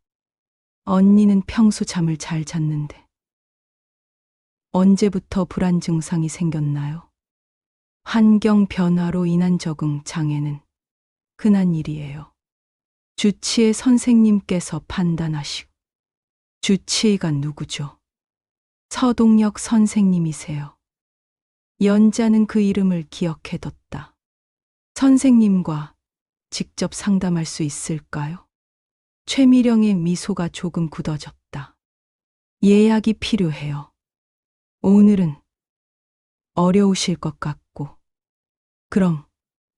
언니는 평소 잠을 잘 잤는데 언제부터 불안 증상이 생겼나요? 환경 변화로 인한 적응 장애는 흔한 일이에요. 주치의 선생님께서 판단하시고. 주치의가 누구죠? 서동혁 선생님이세요. 연자는 그 이름을 기억해뒀다. 선생님과 직접 상담할 수 있을까요? 최미령의 미소가 조금 굳어졌다. 예약이 필요해요. 오늘은 어려우실 것 같고. 그럼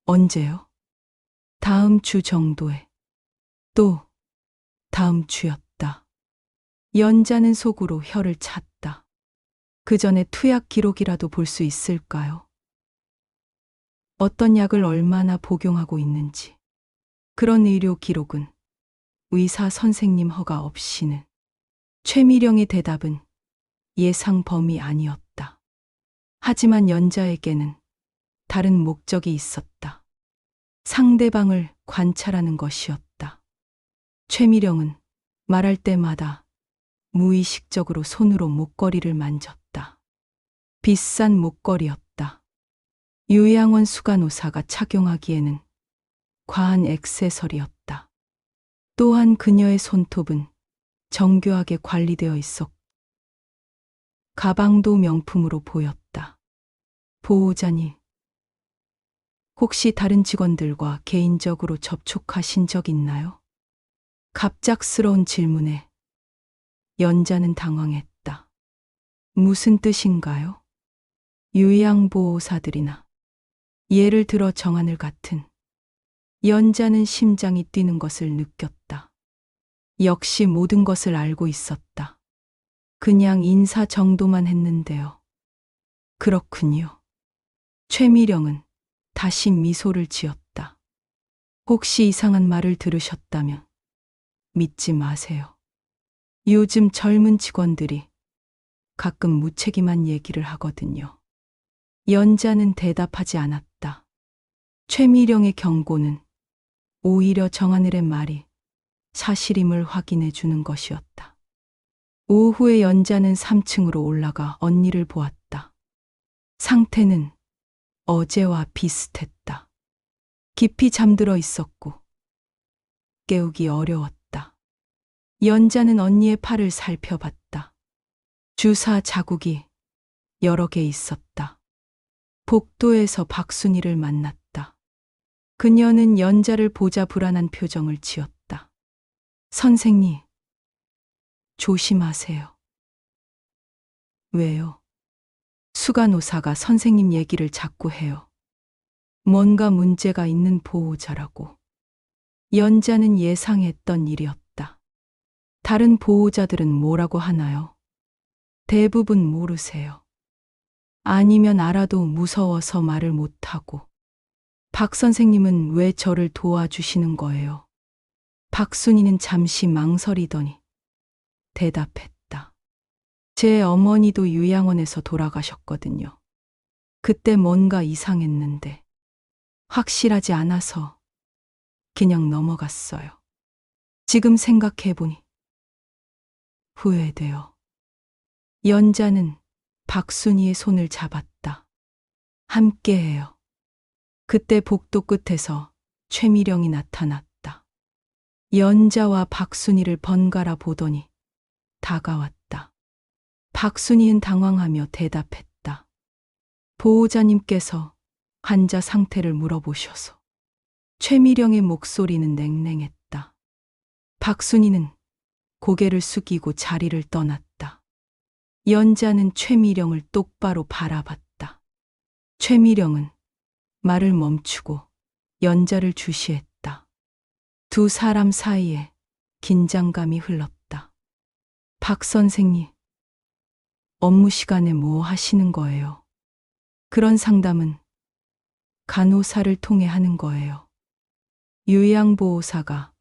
언제요? 다음 주 정도에. 또 다음 주였다. 연자는 속으로 혀를 찼다. 그 전에 투약 기록이라도 볼 수 있을까요? 어떤 약을 얼마나 복용하고 있는지. 그런 의료 기록은 의사 선생님 허가 없이는. 최미령의 대답은 예상 범위 아니었다. 하지만 연자에게는 다른 목적이 있었다. 상대방을 관찰하는 것이었다. 최미령은 말할 때마다 무의식적으로 손으로 목걸이를 만졌다. 비싼 목걸이였다. 유양원 수간호사가 착용하기에는 과한 액세서리였다. 또한 그녀의 손톱은 정교하게 관리되어 있었고 가방도 명품으로 보였다. 보호자님, 혹시 다른 직원들과 개인적으로 접촉하신 적 있나요? 갑작스러운 질문에 연자는 당황했다. 무슨 뜻인가요? 요양보호사들이나 예를 들어 정하늘 같은. 연자는 심장이 뛰는 것을 느꼈다. 역시 모든 것을 알고 있었다. 그냥 인사 정도만 했는데요. 그렇군요. 최미령은 다시 미소를 지었다. 혹시 이상한 말을 들으셨다면 믿지 마세요. 요즘 젊은 직원들이 가끔 무책임한 얘기를 하거든요. 연자는 대답하지 않았다. 최미령의 경고는 오히려 정하늘의 말이 사실임을 확인해 주는 것이었다. 오후에 연자는 3층으로 올라가 언니를 보았다. 상태는 어제와 비슷했다. 깊이 잠들어 있었고 깨우기 어려웠다. 연자는 언니의 팔을 살펴봤다. 주사 자국이 여러 개 있었다. 복도에서 박순이를 만났다. 그녀는 연자를 보자 불안한 표정을 지었다. 선생님, 조심하세요. 왜요? 수간호사가 선생님 얘기를 자꾸 해요. 뭔가 문제가 있는 보호자라고. 연자는 예상했던 일이었다. 다른 보호자들은 뭐라고 하나요? 대부분 모르세요. 아니면 알아도 무서워서 말을 못하고. 박 선생님은 왜 저를 도와주시는 거예요? 박순이는 잠시 망설이더니 대답했다. 제 어머니도 요양원에서 돌아가셨거든요. 그때 뭔가 이상했는데 확실하지 않아서 그냥 넘어갔어요. 지금 생각해보니 후회돼요. 연자는 박순이의 손을 잡았다. 함께해요. 그때 복도 끝에서 최미령이 나타났다. 연자와 박순이를 번갈아 보더니 다가왔다. 박순이는 당황하며 대답했다. 보호자님께서 환자 상태를 물어보셔서. 최미령의 목소리는 냉랭했다. 박순이는 고개를 숙이고 자리를 떠났다. 연자는 최미령을 똑바로 바라봤다. 최미령은 말을 멈추고 연자를 주시했다. 두 사람 사이에 긴장감이 흘렀다. 박 선생님, 업무 시간에 뭐 하시는 거예요? 그런 상담은 간호사를 통해 하는 거예요. 요양보호사가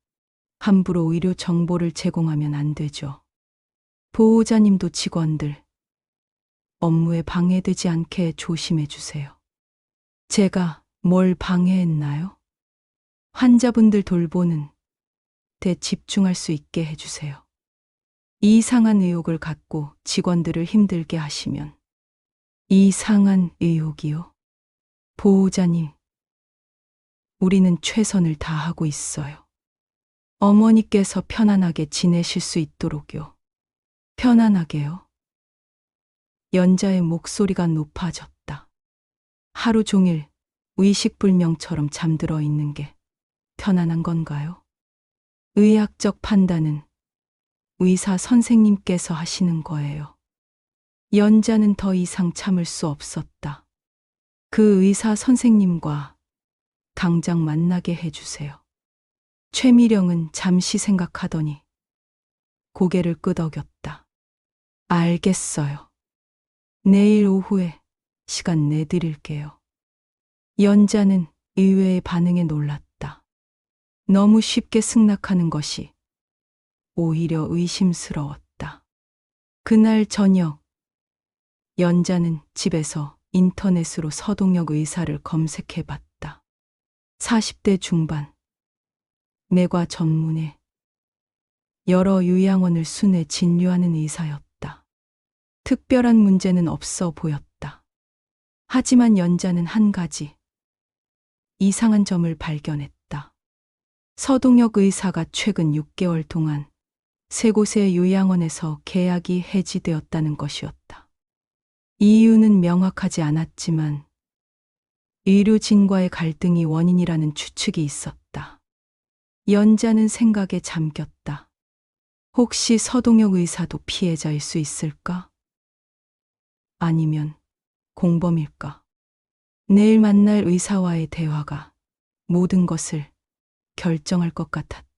함부로 의료 정보를 제공하면 안 되죠. 보호자님도 직원들 업무에 방해되지 않게 조심해 주세요. 제가 뭘 방해했나요? 환자분들 돌보는 데 집중할 수 있게 해주세요. 이상한 의혹을 갖고 직원들을 힘들게 하시면. 이상한 의혹이요? 보호자님, 우리는 최선을 다하고 있어요. 어머니께서 편안하게 지내실 수 있도록요. 편안하게요? 연자의 목소리가 높아졌다. 하루 종일 의식불명처럼 잠들어 있는 게 편안한 건가요? 의학적 판단은 의사 선생님께서 하시는 거예요. 연자는 더 이상 참을 수 없었다. 그 의사 선생님과 당장 만나게 해주세요. 최미령은 잠시 생각하더니 고개를 끄덕였다. 알겠어요. 내일 오후에 시간 내드릴게요. 연자는 의외의 반응에 놀랐다. 너무 쉽게 승낙하는 것이 오히려 의심스러웠다. 그날 저녁, 연자는 집에서 인터넷으로 서동혁 의사를 검색해봤다. 40대 중반, 내과 전문의 여러 요양원을 순회 진료하는 의사였다. 특별한 문제는 없어 보였다. 하지만 연자는 한 가지 이상한 점을 발견했다. 서동혁 의사가 최근 6개월 동안 세 곳의 요양원에서 계약이 해지되었다는 것이었다. 이유는 명확하지 않았지만 의료진과의 갈등이 원인이라는 추측이 있었다. 연자는 생각에 잠겼다. 혹시 서동혁 의사도 피해자일 수 있을까? 아니면 공범일까? 내일 만날 의사와의 대화가 모든 것을 결정할 것 같았다.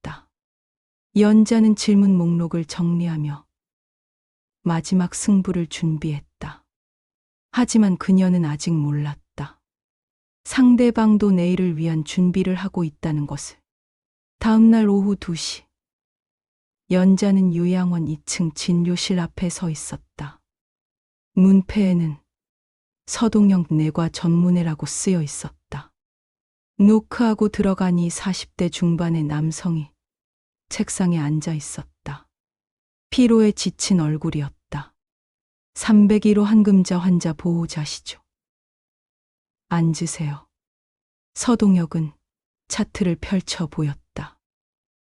연자는 질문 목록을 정리하며 마지막 승부를 준비했다. 하지만 그녀는 아직 몰랐다. 상대방도 내일을 위한 준비를 하고 있다는 것을. 다음 날 오후 2시, 연자는 요양원 2층 진료실 앞에 서 있었다. 문패에는 서동혁 내과 전문의라고 쓰여 있었다. 노크하고 들어가니 40대 중반의 남성이 책상에 앉아 있었다. 피로에 지친 얼굴이었다. 301호 한금자 환자 보호자시죠. 앉으세요. 서동혁은 차트를 펼쳐 보였다.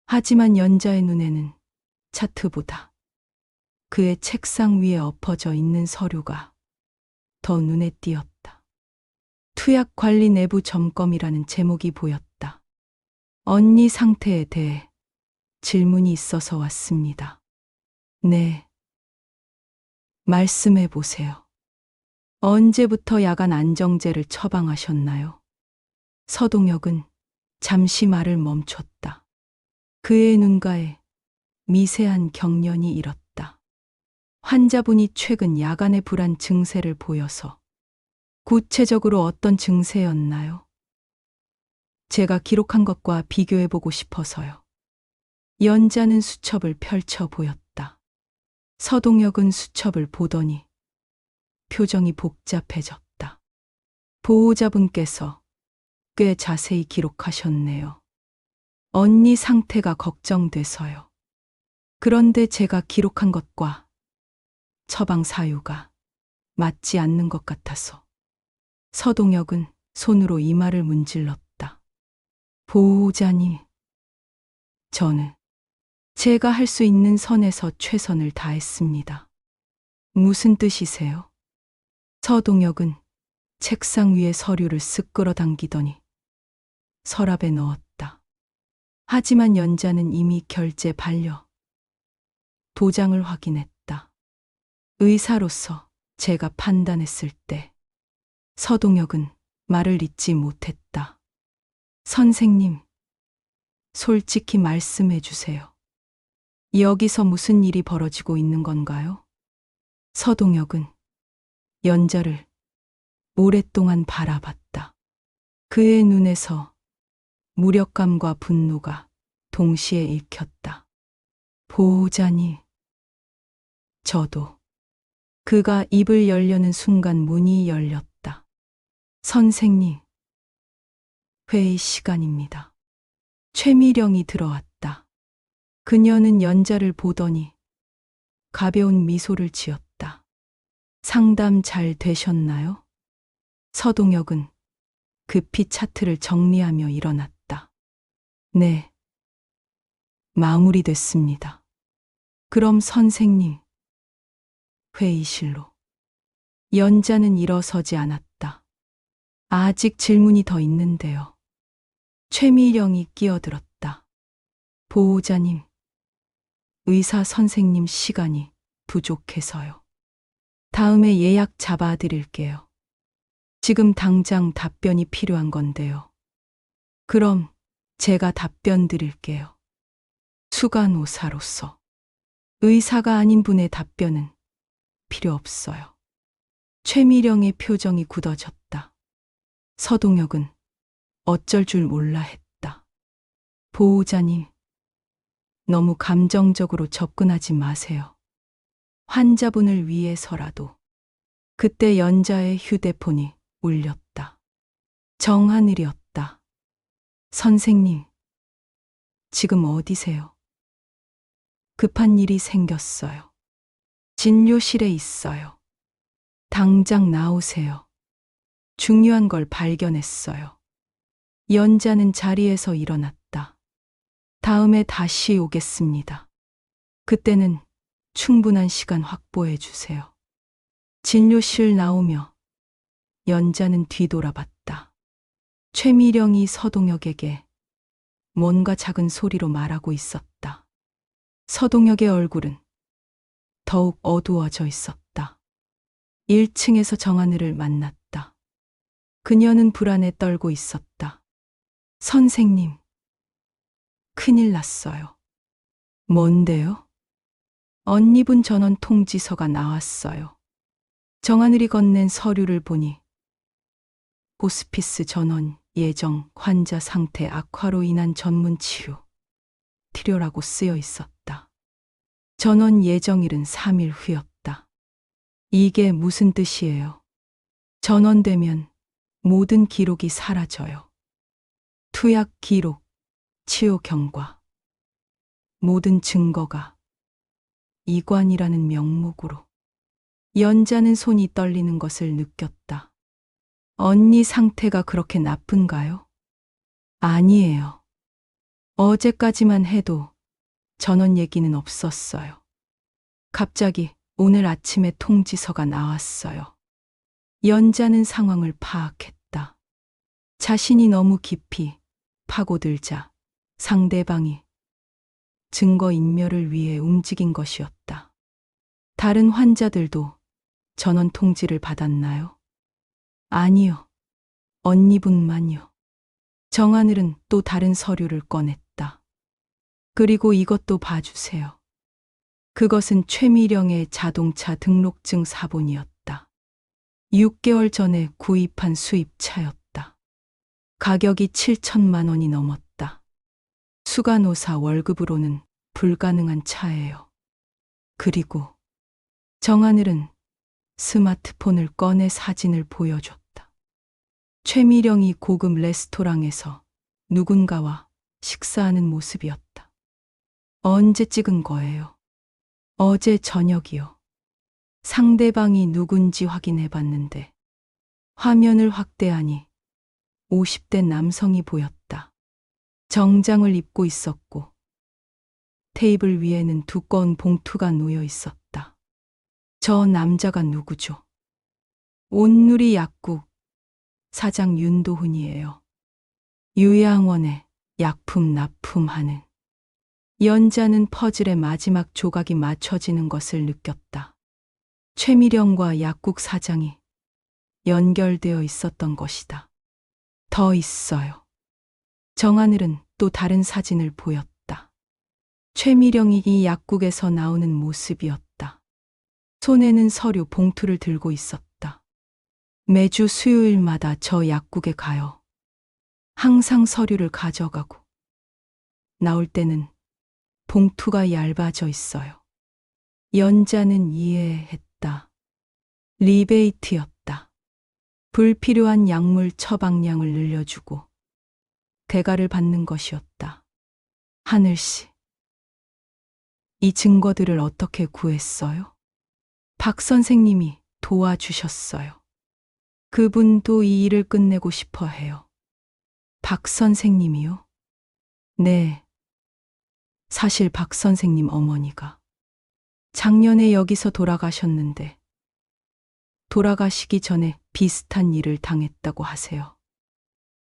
하지만 연자의 눈에는 차트보다 그의 책상 위에 엎어져 있는 서류가 더 눈에 띄었다. 투약관리 내부 점검이라는 제목이 보였다. 언니 상태에 대해 질문이 있어서 왔습니다. 네. 말씀해 보세요. 언제부터 야간 안정제를 처방하셨나요? 서동혁은 잠시 말을 멈췄다. 그의 눈가에 미세한 경련이 일었다. 환자분이 최근 야간의 불안 증세를 보여서 구체적으로 어떤 증세였나요? 제가 기록한 것과 비교해 보고 싶어서요. 연자는 수첩을 펼쳐 보였다. 서동혁은 수첩을 보더니 표정이 복잡해졌다. 보호자분께서 꽤 자세히 기록하셨네요. 언니 상태가 걱정돼서요. 그런데 제가 기록한 것과 처방 사유가 맞지 않는 것 같아서. 서동혁은 손으로 이마를 문질렀다. 보호자님, 저는 제가 할 수 있는 선에서 최선을 다했습니다. 무슨 뜻이세요? 서동혁은 책상 위에 서류를 쓱 끌어당기더니 서랍에 넣었다. 하지만 연자는 이미 결제 반려. 도장을 확인했다. 의사로서 제가 판단했을 때 서동혁은 말을 잇지 못했다. 선생님, 솔직히 말씀해 주세요. 여기서 무슨 일이 벌어지고 있는 건가요? 서동혁은 연자를 오랫동안 바라봤다. 그의 눈에서 무력감과 분노가 동시에 읽혔다. 보호자님, 저도. 그가 입을 열려는 순간 문이 열렸다. 선생님, 회의 시간입니다. 최미령이 들어왔다. 그녀는 연자를 보더니 가벼운 미소를 지었다. 상담 잘 되셨나요? 서동혁은 급히 차트를 정리하며 일어났다. 네, 마무리됐습니다. 그럼 선생님, 회의실로. 연자는 일어서지 않았다. 아직 질문이 더 있는데요. 최미령이 끼어들었다. 보호자님, 의사 선생님 시간이 부족해서요. 다음에 예약 잡아드릴게요. 지금 당장 답변이 필요한 건데요. 그럼 제가 답변 드릴게요. 수간호사로서. 의사가 아닌 분의 답변은 필요 없어요. 최미령의 표정이 굳어졌다. 서동혁은 어쩔 줄 몰라 했다. 보호자님, 너무 감정적으로 접근하지 마세요. 환자분을 위해서라도. 그때 연자의 휴대폰이 울렸다. 정하늘이었다. 선생님, 지금 어디세요? 급한 일이 생겼어요. 진료실에 있어요. 당장 나오세요. 중요한 걸 발견했어요. 연자는 자리에서 일어났다. 다음에 다시 오겠습니다. 그때는 충분한 시간 확보해 주세요. 진료실 나오며 연자는 뒤돌아봤다. 최미령이 서동혁에게 뭔가 작은 소리로 말하고 있었다. 서동혁의 얼굴은 더욱 어두워져 있었다. 1층에서 정하늘을 만났다. 그녀는 불안에 떨고 있었다. 선생님, 큰일 났어요. 뭔데요? 언니분 전원 통지서가 나왔어요. 정하늘이 건넨 서류를 보니 호스피스 전원 예정 환자 상태 악화로 인한 전문 치료 필요라고 쓰여 있었다. 전원 예정일은 3일 후였다. 이게 무슨 뜻이에요? 전원되면 모든 기록이 사라져요. 투약 기록, 치료 경과, 모든 증거가 이관이라는 명목으로. 연자는 손이 떨리는 것을 느꼈다. 언니 상태가 그렇게 나쁜가요? 아니에요. 어제까지만 해도 전원 얘기는 없었어요. 갑자기 오늘 아침에 통지서가 나왔어요. 연자는 상황을 파악했다. 자신이 너무 깊이 파고들자 상대방이 증거인멸을 위해 움직인 것이었다. 다른 환자들도 전원 통지를 받았나요? 아니요. 언니분만요. 정하늘은 또 다른 서류를 꺼냈다. 그리고 이것도 봐주세요. 그것은 최미령의 자동차 등록증 사본이었다. 6개월 전에 구입한 수입차였다. 가격이 7천만 원이 넘었다. 수간호사 월급으로는 불가능한 차예요. 그리고 정하늘은 스마트폰을 꺼내 사진을 보여줬다. 최미령이 고급 레스토랑에서 누군가와 식사하는 모습이었다. 언제 찍은 거예요? 어제 저녁이요. 상대방이 누군지 확인해 봤는데 화면을 확대하니 50대 남성이 보였다. 정장을 입고 있었고 테이블 위에는 두꺼운 봉투가 놓여 있었다. 저 남자가 누구죠? 온누리 약국 사장 윤도훈이에요. 유양원에 약품 납품하는. 연자는 퍼즐의 마지막 조각이 맞춰지는 것을 느꼈다. 최미령과 약국 사장이 연결되어 있었던 것이다. 더 있어요. 정하늘은 또 다른 사진을 보였다. 최미령이 이 약국에서 나오는 모습이었다. 손에는 서류 봉투를 들고 있었다. 매주 수요일마다 저 약국에 가요. 항상 서류를 가져가고 나올 때는 봉투가 얇아져 있어요. 연자는 이해했다. 리베이트였다. 불필요한 약물 처방량을 늘려주고 대가를 받는 것이었다. 하늘씨, 이 증거들을 어떻게 구했어요? 박 선생님이 도와주셨어요. 그분도 이 일을 끝내고 싶어 해요. 박 선생님이요? 네. 사실 박 선생님 어머니가 작년에 여기서 돌아가셨는데 돌아가시기 전에 비슷한 일을 당했다고 하세요.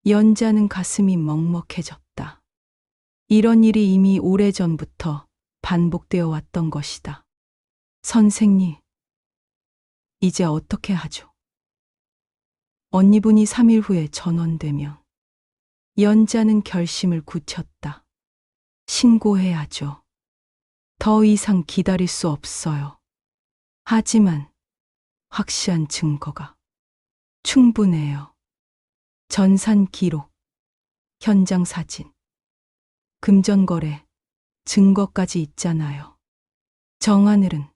연자는 가슴이 먹먹해졌다. 이런 일이 이미 오래전부터 반복되어 왔던 것이다. 선생님, 이제 어떻게 하죠? 언니분이 3일 후에 전원되면. 연자는 결심을 굳혔다. 신고해야죠. 더 이상 기다릴 수 없어요. 하지만 확실한 증거가 충분해요. 전산 기록, 현장 사진, 금전거래, 증거까지 있잖아요. 정하늘은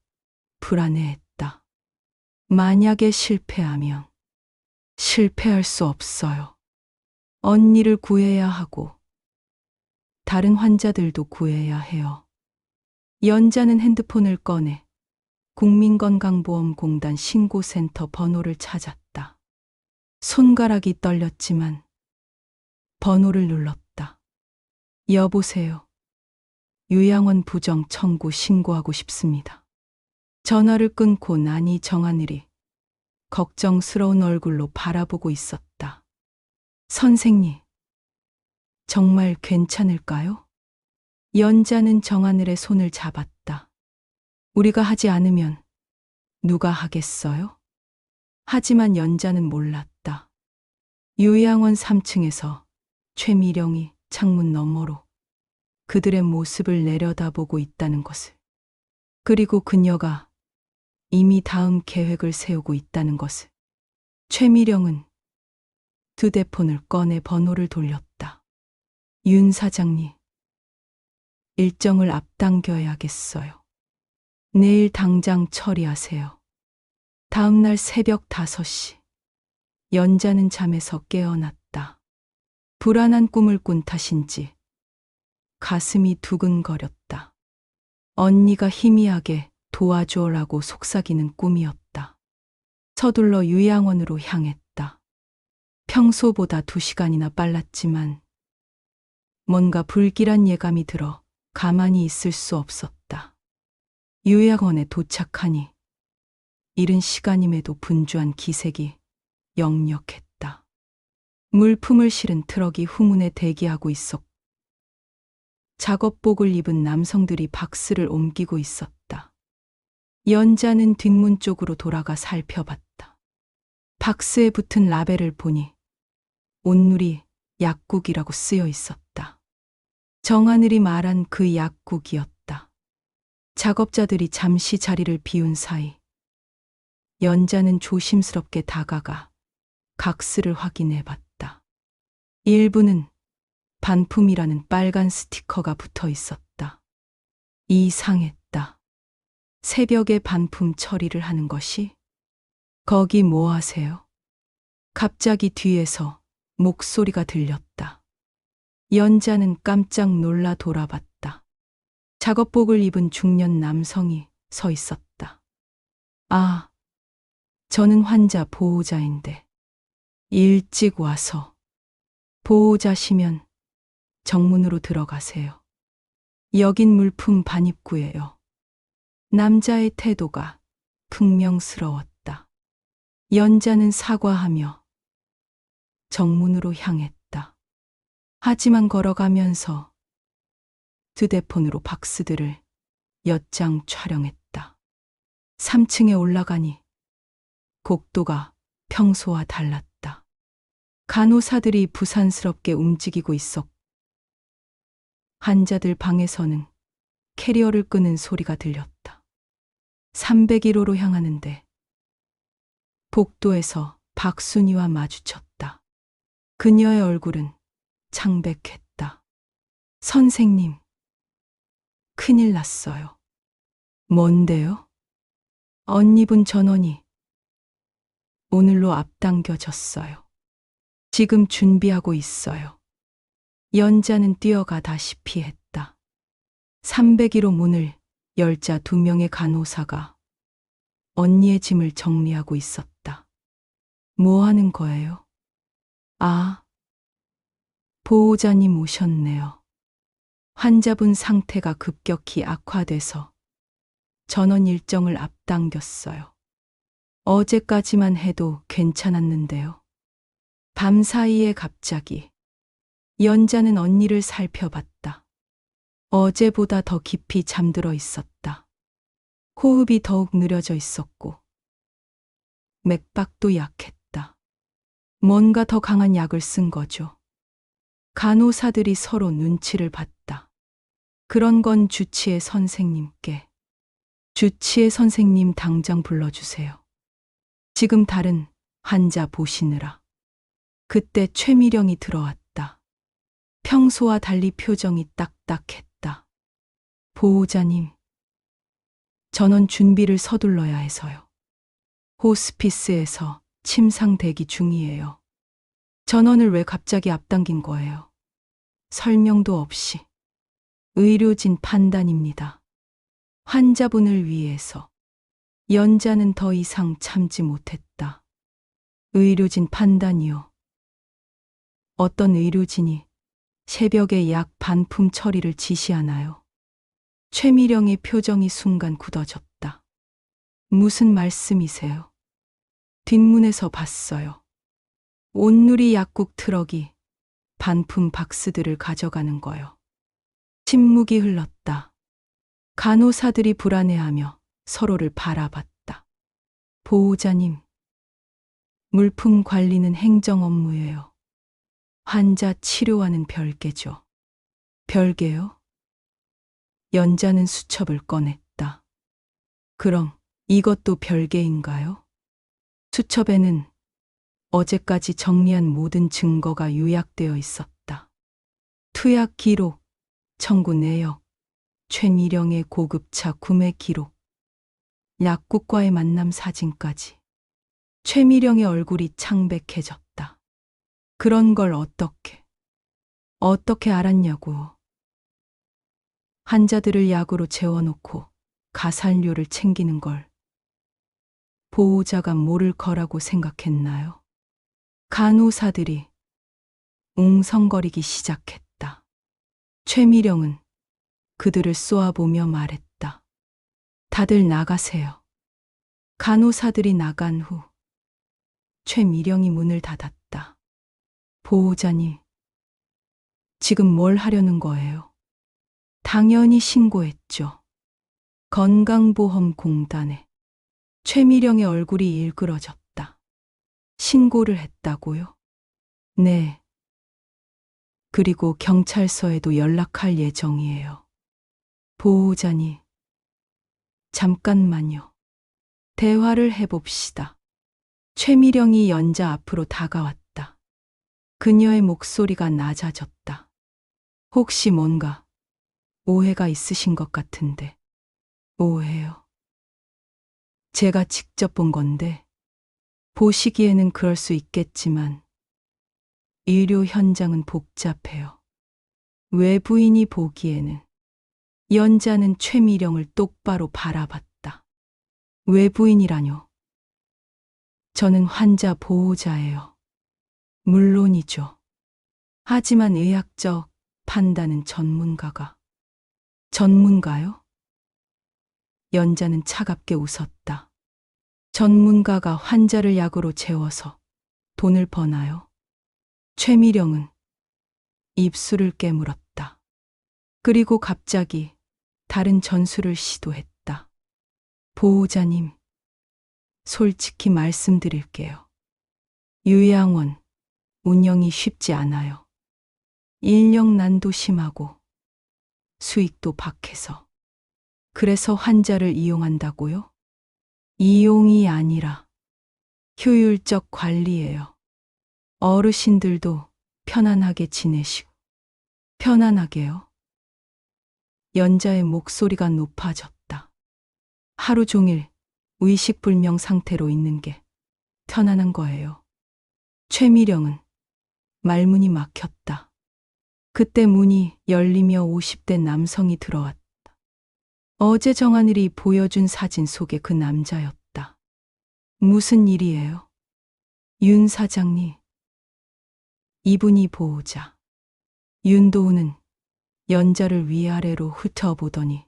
불안해했다. 만약에 실패하면 실패할 수 없어요. 언니를 구해야 하고 다른 환자들도 구해야 해요. 연자는 핸드폰을 꺼내 국민건강보험공단 신고센터 번호를 찾았다. 손가락이 떨렸지만 번호를 눌렀다. 여보세요. 유양원 부정 청구 신고하고 싶습니다. 전화를 끊고 나니 정하늘이 걱정스러운 얼굴로 바라보고 있었다. 선생님, 정말 괜찮을까요? 연자는 정하늘의 손을 잡았다. 우리가 하지 않으면 누가 하겠어요? 하지만 연자는 몰랐다. 유양원 3층에서 최미령이 창문 너머로 그들의 모습을 내려다보고 있다는 것을. 그리고 그녀가 이미 다음 계획을 세우고 있다는 것을. 최미령은 휴대폰을 꺼내 번호를 돌렸다. 윤 사장님, 일정을 앞당겨야겠어요. 내일 당장 처리하세요. 다음날 새벽 5시. 연자는 잠에서 깨어났다. 불안한 꿈을 꾼 탓인지 가슴이 두근거렸다. 언니가 희미하게 도와줘라고 속삭이는 꿈이었다. 서둘러 유양원으로 향했다. 평소보다 2시간이나 빨랐지만 뭔가 불길한 예감이 들어 가만히 있을 수 없었다. 유양원에 도착하니 이른 시간임에도 분주한 기색이 역력했다. 물품을 실은 트럭이 후문에 대기하고 있었고 작업복을 입은 남성들이 박스를 옮기고 있었다. 연자는 뒷문 쪽으로 돌아가 살펴봤다. 박스에 붙은 라벨을 보니 온누리 약국이라고 쓰여 있었다. 정하늘이 말한 그 약국이었다. 작업자들이 잠시 자리를 비운 사이 연자는 조심스럽게 다가가 각스를 확인해 봤다. 일부는 반품이라는 빨간 스티커가 붙어 있었다. 이상했다. 새벽에 반품 처리를 하는 것이? 거기 뭐 하세요? 갑자기 뒤에서 목소리가 들렸다. 연자는 깜짝 놀라 돌아봤다. 작업복을 입은 중년 남성이 서 있었다. 아, 저는 환자 보호자인데 일찍 와서 보호자시면 정문으로 들어가세요. 여긴 물품 반입구예요. 남자의 태도가 분명스러웠다. 연자는 사과하며 정문으로 향했다. 하지만 걸어가면서 휴대폰으로 박스들을 몇 장 촬영했다. 3층에 올라가니 곡도가 평소와 달랐다. 간호사들이 부산스럽게 움직이고 있었고 환자들 방에서는 캐리어를 끄는 소리가 들렸다. 301호로 향하는데 복도에서 박순이와 마주쳤다. 그녀의 얼굴은 창백했다. 선생님, 큰일 났어요. 뭔데요? 언니분 전원이 오늘로 앞당겨졌어요. 지금 준비하고 있어요. 연자는 뛰어가다시피 했다. 301호 문을 열자 2명의 간호사가 언니의 짐을 정리하고 있었다. 뭐 하는 거예요? 아, 보호자님 오셨네요. 환자분 상태가 급격히 악화돼서 전원 일정을 앞당겼어요. 어제까지만 해도 괜찮았는데요. 밤사이에 갑자기 연자는 언니를 살펴봤다. 어제보다 더 깊이 잠들어 있었다. 호흡이 더욱 느려져 있었고 맥박도 약했다. 뭔가 더 강한 약을 쓴 거죠. 간호사들이 서로 눈치를 봤다. 그런 건 주치의 선생님께. 주치의 선생님 당장 불러주세요. 지금 다른 환자 보시느라. 그때 최미령이 들어왔다. 평소와 달리 표정이 딱딱했다. 보호자님, 전원 준비를 서둘러야 해서요. 호스피스에서 침상 대기 중이에요. 전원을 왜 갑자기 앞당긴 거예요? 설명도 없이. 의료진 판단입니다. 환자분을 위해서. 연자는 더 이상 참지 못했다. 의료진 판단이요. 어떤 의료진이 새벽에 약 반품 처리를 지시하나요? 최미령의 표정이 순간 굳어졌다. 무슨 말씀이세요? 뒷문에서 봤어요. 온누리 약국 트럭이 반품 박스들을 가져가는 거요. 침묵이 흘렀다. 간호사들이 불안해하며 서로를 바라봤다. 보호자님, 물품 관리는 행정 업무예요. 환자 치료와는 별개죠. 별개요? 연자는 수첩을 꺼냈다. 그럼 이것도 별개인가요? 수첩에는 어제까지 정리한 모든 증거가 요약되어 있었다. 투약 기록, 청구 내역, 최미령의 고급차 구매 기록, 약국과의 만남 사진까지. 최미령의 얼굴이 창백해졌다. 그런 걸 어떻게 알았냐고요. 환자들을 약으로 재워놓고 가살료를 챙기는 걸 보호자가 모를 거라고 생각했나요? 간호사들이 웅성거리기 시작했다. 최미령은 그들을 쏘아보며 말했다. 다들 나가세요. 간호사들이 나간 후 최미령이 문을 닫았다. 보호자님, 지금 뭘 하려는 거예요? 당연히 신고했죠. 건강보험공단에. 최미령의 얼굴이 일그러졌다. 신고를 했다고요? 네. 그리고 경찰서에도 연락할 예정이에요. 보호자님, 잠깐만요. 대화를 해봅시다. 최미령이 연자 앞으로 다가왔다. 그녀의 목소리가 낮아졌다. 혹시 뭔가 오해가 있으신 것 같은데. 오해요? 제가 직접 본 건데, 보시기에는 그럴 수 있겠지만, 의료 현장은 복잡해요. 외부인이 보기에는 연자는 최미령을 똑바로 바라봤다. 외부인이라뇨? 저는 환자 보호자예요. 물론이죠. 하지만 의학적 판단은 전문가가. 전문가요? 연자는 차갑게 웃었다. 전문가가 환자를 약으로 재워서 돈을 버나요? 최미령은 입술을 깨물었다. 그리고 갑자기 다른 전술을 시도했다. 보호자님, 솔직히 말씀드릴게요. 요양원 운영이 쉽지 않아요. 인력난도 심하고 수익도 박해서. 그래서 환자를 이용한다고요? 이용이 아니라 효율적 관리예요. 어르신들도 편안하게 지내시고. 편안하게요? 연자의 목소리가 높아졌다. 하루 종일 의식불명 상태로 있는 게 편안한 거예요. 최미령은 말문이 막혔다. 그때 문이 열리며 50대 남성이 들어왔다. 어제 정하늘이 보여준 사진 속의 그 남자였다. 무슨 일이에요? 윤 사장님. 이분이 보호자. 윤도우는 연자를 위아래로 훑어보더니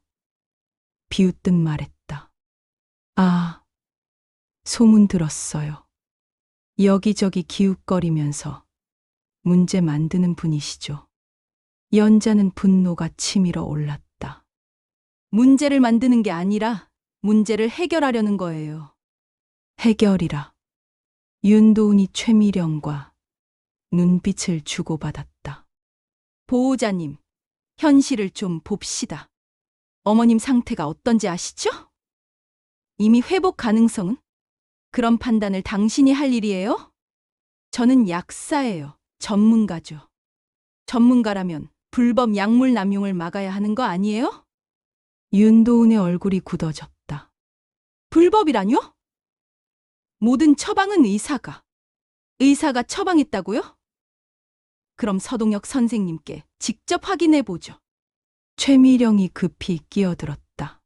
비웃듯 말했다. 아, 소문 들었어요. 여기저기 기웃거리면서 문제 만드는 분이시죠. 연자는 분노가 치밀어 올랐다. 문제를 만드는 게 아니라 문제를 해결하려는 거예요. 해결이라. 윤도훈이 최미령과 눈빛을 주고받았다. 보호자님, 현실을 좀 봅시다. 어머님 상태가 어떤지 아시죠? 이미 회복 가능성은? 그런 판단을 당신이 할 일이에요? 저는 약사예요. 전문가죠. 전문가라면 불법 약물 남용을 막아야 하는 거 아니에요? 윤도훈의 얼굴이 굳어졌다. 불법이라뇨? 모든 처방은 의사가 처방했다고요? 그럼 서동혁 선생님께 직접 확인해 보죠. 최미령이 급히 끼어들었다.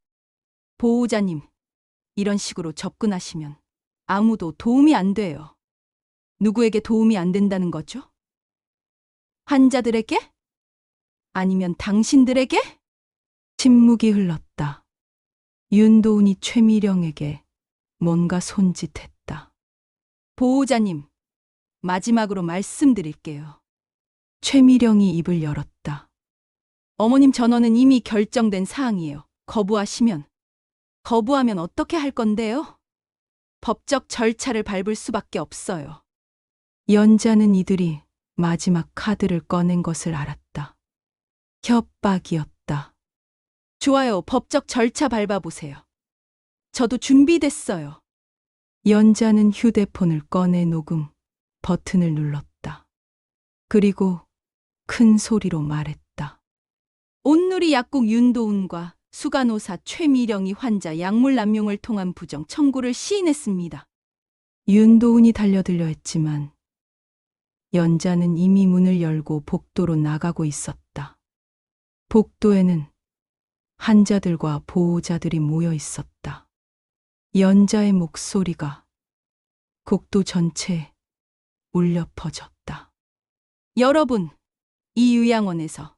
보호자님, 이런 식으로 접근하시면 아무도 도움이 안 돼요. 누구에게 도움이 안 된다는 거죠? 환자들에게? 아니면 당신들에게? 침묵이 흘렀다. 윤도훈이 최미령에게 뭔가 손짓했다. 보호자님, 마지막으로 말씀드릴게요. 최미령이 입을 열었다. 어머님 전원은 이미 결정된 사항이에요. 거부하면 어떻게 할 건데요? 법적 절차를 밟을 수밖에 없어요. 연자는 이들이 마지막 카드를 꺼낸 것을 알았다. 협박이었다. 좋아요. 법적 절차 밟아보세요. 저도 준비됐어요. 연자는 휴대폰을 꺼내 녹음 버튼을 눌렀다. 그리고 큰 소리로 말했다. 온누리 약국 윤도훈과 수간호사 최미령이 환자 약물 남용을 통한 부정 청구를 시인했습니다. 윤도훈이 달려들려 했지만 연자는 이미 문을 열고 복도로 나가고 있었다. 복도에는 환자들과 보호자들이 모여 있었다. 연자의 목소리가 복도 전체에 울려 퍼졌다. 여러분, 이 요양원에서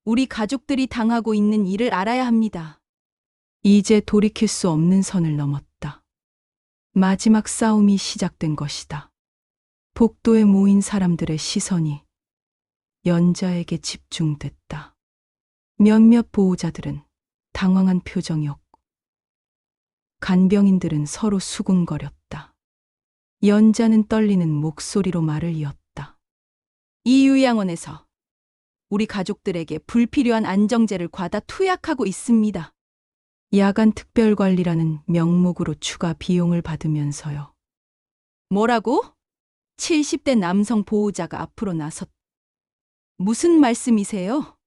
우리 가족들이 당하고 있는 일을 알아야 합니다. 이제 돌이킬 수 없는 선을 넘었다. 마지막 싸움이 시작된 것이다. 복도에 모인 사람들의 시선이 연자에게 집중됐다. 몇몇 보호자들은 당황한 표정이었고, 간병인들은 서로 수군거렸다. 연자는 떨리는 목소리로 말을 이었다. 이 요양원에서 우리 가족들에게 불필요한 안정제를 과다 투약하고 있습니다. 야간 특별관리라는 명목으로 추가 비용을 받으면서요. 뭐라고? 70대 남성 보호자가 앞으로 나섰. 무슨 말씀이세요?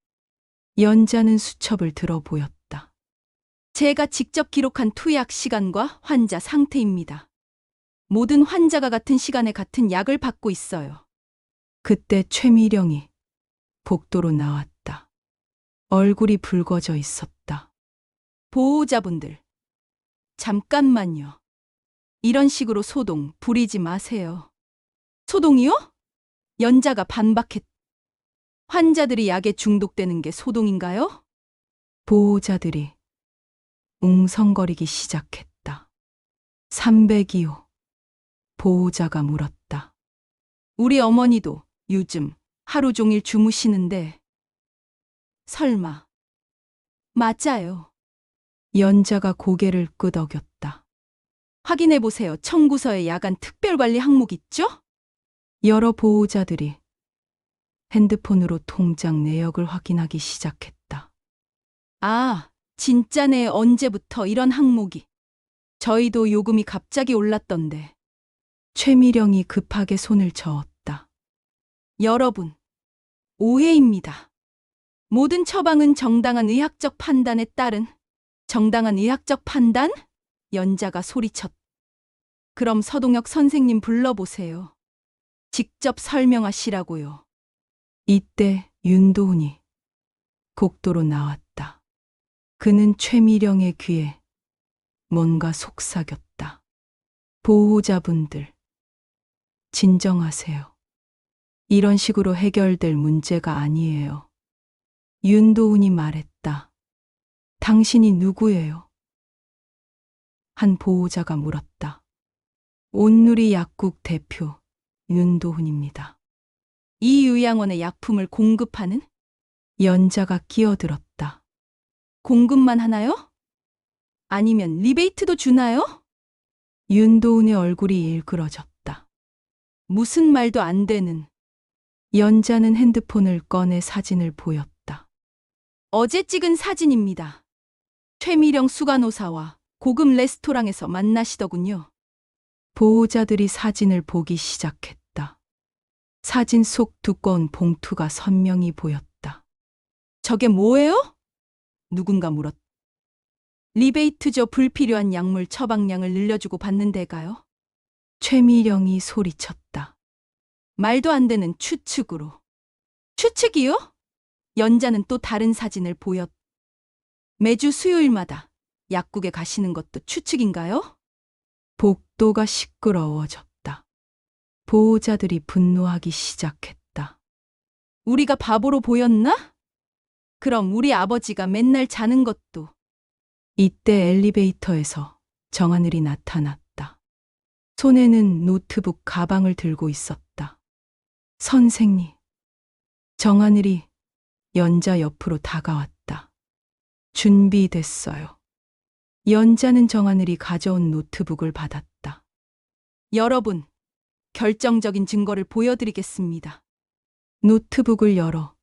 연자는 수첩을 들어 보였다. 제가 직접 기록한 투약 시간과 환자 상태입니다. 모든 환자가 같은 시간에 같은 약을 받고 있어요. 그때 최미령이 복도로 나왔다. 얼굴이 붉어져 있었다. 보호자분들, 잠깐만요. 이런 식으로 소동 부리지 마세요. 소동이요? 연자가 반박했다. 환자들이 약에 중독되는 게 소동인가요? 보호자들이 웅성거리기 시작했다. 302호. 보호자가 물었다. 우리 어머니도 요즘 하루 종일 주무시는데. 설마. 맞아요. 연자가 고개를 끄덕였다. 확인해 보세요. 청구서에 야간 특별관리 항목 있죠? 여러 보호자들이 핸드폰으로 통장 내역을 확인하기 시작했다. 아, 진짜네. 언제부터 이런 항목이? 저희도 요금이 갑자기 올랐던데. 최미령이 급하게 손을 저었다. 여러분, 오해입니다. 모든 처방은 정당한 의학적 판단에 따른. 정당한 의학적 판단? 연자가 소리쳤다. 그럼 서동혁 선생님 불러보세요. 직접 설명하시라고요. 이때 윤도훈이 복도로 나왔다. 그는 최미령의 귀에 뭔가 속삭였다. 보호자분들, 진정하세요. 이런 식으로 해결될 문제가 아니에요. 윤도훈이 말했다. 당신이 누구예요? 한 보호자가 물었다. 온누리 약국 대표 윤도훈입니다. 이 요양원에 약품을 공급하는? 연자가 끼어들었다. 공급만 하나요? 아니면 리베이트도 주나요? 윤도훈의 얼굴이 일그러졌다. 무슨 말도 안 되는. 연자는 핸드폰을 꺼내 사진을 보였다. 어제 찍은 사진입니다. 최미령 수간호사와 고급 레스토랑에서 만나시더군요. 보호자들이 사진을 보기 시작했다. 사진 속 두꺼운 봉투가 선명히 보였다. 저게 뭐예요? 누군가 물었다. 리베이트죠. 불필요한 약물 처방량을 늘려주고 받는 데가요. 최미령이 소리쳤다. 말도 안 되는 추측으로. 추측이요? 연자는 또 다른 사진을 보였다. 매주 수요일마다 약국에 가시는 것도 추측인가요? 복도가 시끄러워졌다. 보호자들이 분노하기 시작했다. 우리가 바보로 보였나? 그럼 우리 아버지가 맨날 자는 것도. 이때 엘리베이터에서 정하늘이 나타났다. 손에는 노트북 가방을 들고 있었다. 선생님. 정하늘이 연자 옆으로 다가왔다. 준비됐어요. 연자는 정하늘이 가져온 노트북을 받았다. 여러분, 결정적인 증거를 보여드리겠습니다. 노트북을 열어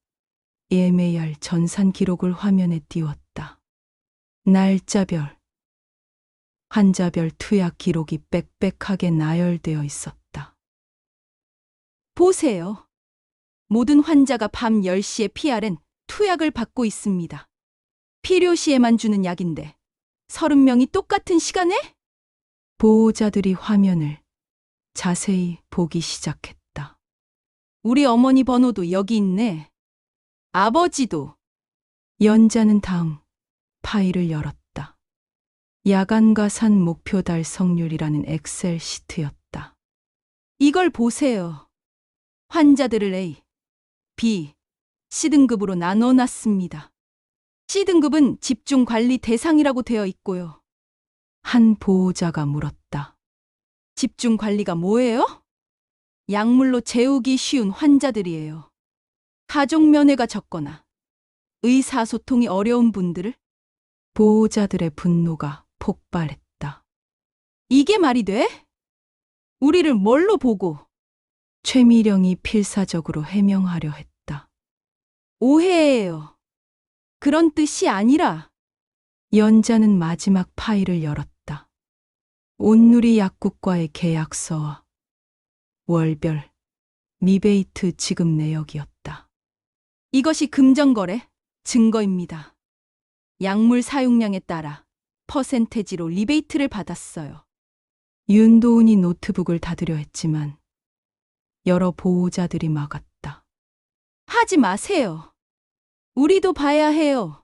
EMAR 전산 기록을 화면에 띄웠다. 날짜별, 환자별 투약 기록이 빽빽하게 나열되어 있었다. 보세요. 모든 환자가 밤 10시에 PRN 투약을 받고 있습니다. 필요시에만 주는 약인데 30명이 똑같은 시간에? 보호자들이 화면을 자세히 보기 시작했다. 우리 어머니 번호도 여기 있네. 아버지도. 연자는 다음 파일을 열었다. 야간 가산 목표 달성률이라는 엑셀 시트였다. 이걸 보세요. 환자들을 A, B, C등급으로 나눠놨습니다. C등급은 집중관리 대상이라고 되어 있고요. 한 보호자가 물었다. 집중관리가 뭐예요? 약물로 재우기 쉬운 환자들이에요. 가족 면회가 적거나 의사소통이 어려운 분들을. 보호자들의 분노가 폭발했다. 이게 말이 돼? 우리를 뭘로 보고? 최미령이 필사적으로 해명하려 했다. 오해예요. 그런 뜻이 아니라. 연자는 마지막 파일을 열었다. 온누리 약국과의 계약서와 월별 리베이트 지급 내역이었다. 이것이 금전거래 증거입니다. 약물 사용량에 따라 퍼센테지로 리베이트를 받았어요. 윤도훈이 노트북을 닫으려 했지만 여러 보호자들이 막았다. 하지 마세요. 우리도 봐야 해요.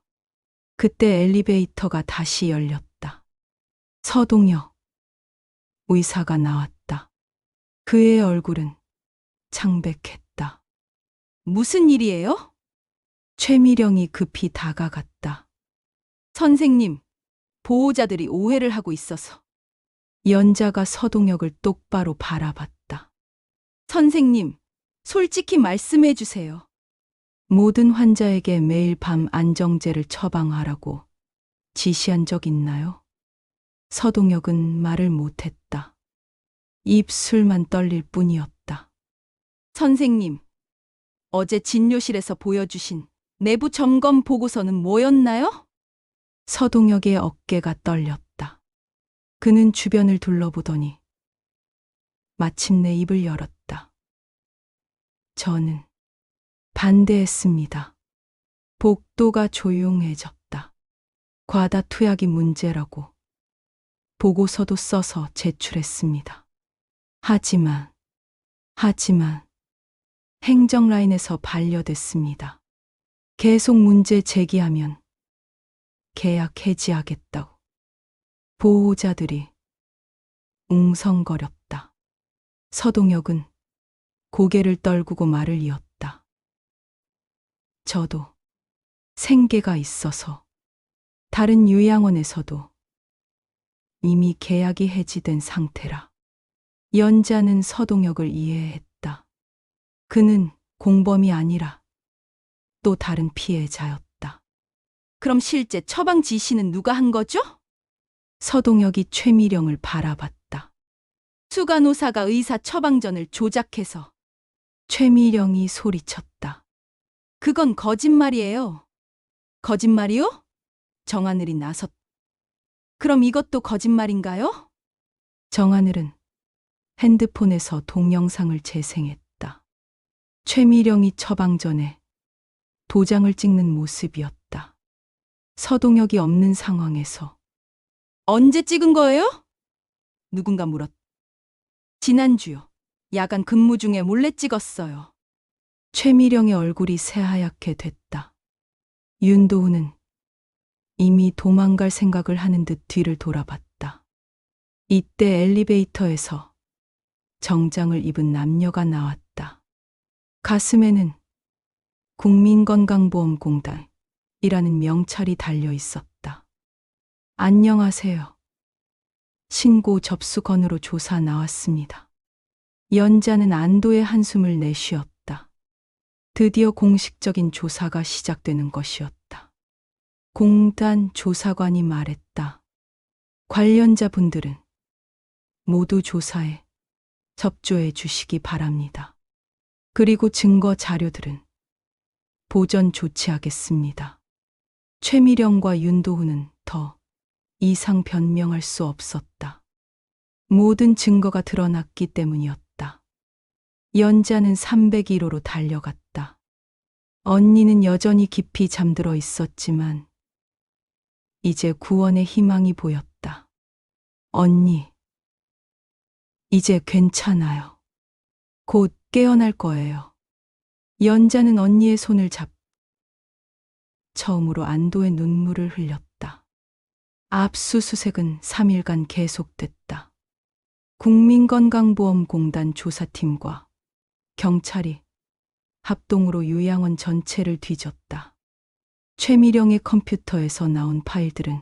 그때 엘리베이터가 다시 열렸다. 서동혁 의사가 나왔다. 그의 얼굴은 창백했다. 무슨 일이에요? 최미령이 급히 다가갔다. 선생님, 보호자들이 오해를 하고 있어서. 연자가 서동혁을 똑바로 바라봤다. 선생님, 솔직히 말씀해 주세요. 모든 환자에게 매일 밤 안정제를 처방하라고 지시한 적 있나요? 서동혁은 말을 못했다. 입술만 떨릴 뿐이었다. 선생님, 어제 진료실에서 보여주신 내부 점검 보고서는 뭐였나요? 서동혁의 어깨가 떨렸다. 그는 주변을 둘러보더니 마침내 입을 열었다. 저는 반대했습니다. 복도가 조용해졌다. 과다 투약이 문제라고 보고서도 써서 제출했습니다. 하지만 행정 라인에서 반려됐습니다. 계속 문제 제기하면 계약 해지하겠다고. 보호자들이 웅성거렸다. 서동혁은 고개를 떨구고 말을 이었다. 저도 생계가 있어서 다른 요양원에서도 이미 계약이 해지된 상태라. 연자는 서동혁을 이해했다. 그는 공범이 아니라 또 다른 피해자였다. 그럼 실제 처방 지시는 누가 한 거죠? 서동혁이 최미령을 바라봤다. 수간호사가 의사 처방전을 조작해서. 최미령이 소리쳤다. 그건 거짓말이에요. 거짓말이요? 정하늘이 나섰. 그럼 이것도 거짓말인가요? 정하늘은 핸드폰에서 동영상을 재생했다. 최미령이 처방전에 도장을 찍는 모습이었다. 서동혁이 없는 상황에서. 언제 찍은 거예요? 누군가 물었. 지난주요. 야간 근무 중에 몰래 찍었어요. 최미령의 얼굴이 새하얗게 됐다. 윤도훈은 이미 도망갈 생각을 하는 듯 뒤를 돌아봤다. 이때 엘리베이터에서 정장을 입은 남녀가 나왔다. 가슴에는 국민건강보험공단이라는 명찰이 달려 있었다. 안녕하세요. 신고 접수 건으로 조사 나왔습니다. 연자는 안도의 한숨을 내쉬었다. 드디어 공식적인 조사가 시작되는 것이었다. 공단 조사관이 말했다. 관련자분들은 모두 조사에 접조해 주시기 바랍니다. 그리고 증거 자료들은 보전 조치하겠습니다. 최미령과 윤도훈은 더 이상 변명할 수 없었다. 모든 증거가 드러났기 때문이었다. 연자는 301호로 달려갔다. 언니는 여전히 깊이 잠들어 있었지만 이제 구원의 희망이 보였다. 언니, 이제 괜찮아요. 곧 깨어날 거예요. 연자는 언니의 손을 처음으로 안도의 눈물을 흘렸다. 압수수색은 3일간 계속됐다. 국민건강보험공단 조사팀과 경찰이 합동으로 요양원 전체를 뒤졌다. 최미령의 컴퓨터에서 나온 파일들은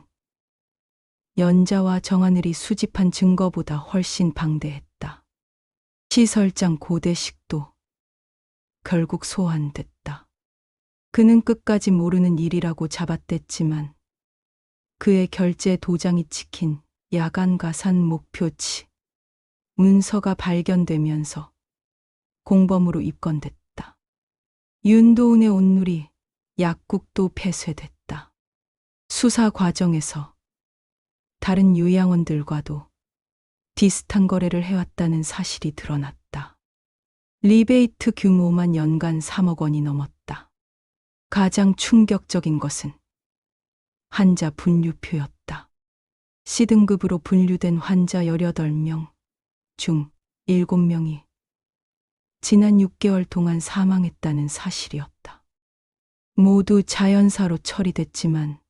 연자와 정하늘이 수집한 증거보다 훨씬 방대했다. 시설장 고대식도 결국 소환됐다. 그는 끝까지 모르는 일이라고 잡아댔지만 그의 결제 도장이 찍힌 야간 가산 목표치 문서가 발견되면서 공범으로 입건됐다. 윤도훈의 온누리 약국도 폐쇄됐다. 수사 과정에서 다른 요양원들과도 비슷한 거래를 해왔다는 사실이 드러났다. 리베이트 규모만 연간 3억 원이 넘었다. 가장 충격적인 것은 환자 분류표였다. C등급으로 분류된 환자 18명 중 7명이 지난 6개월 동안 사망했다는 사실이었다. 모두 자연사로 처리됐지만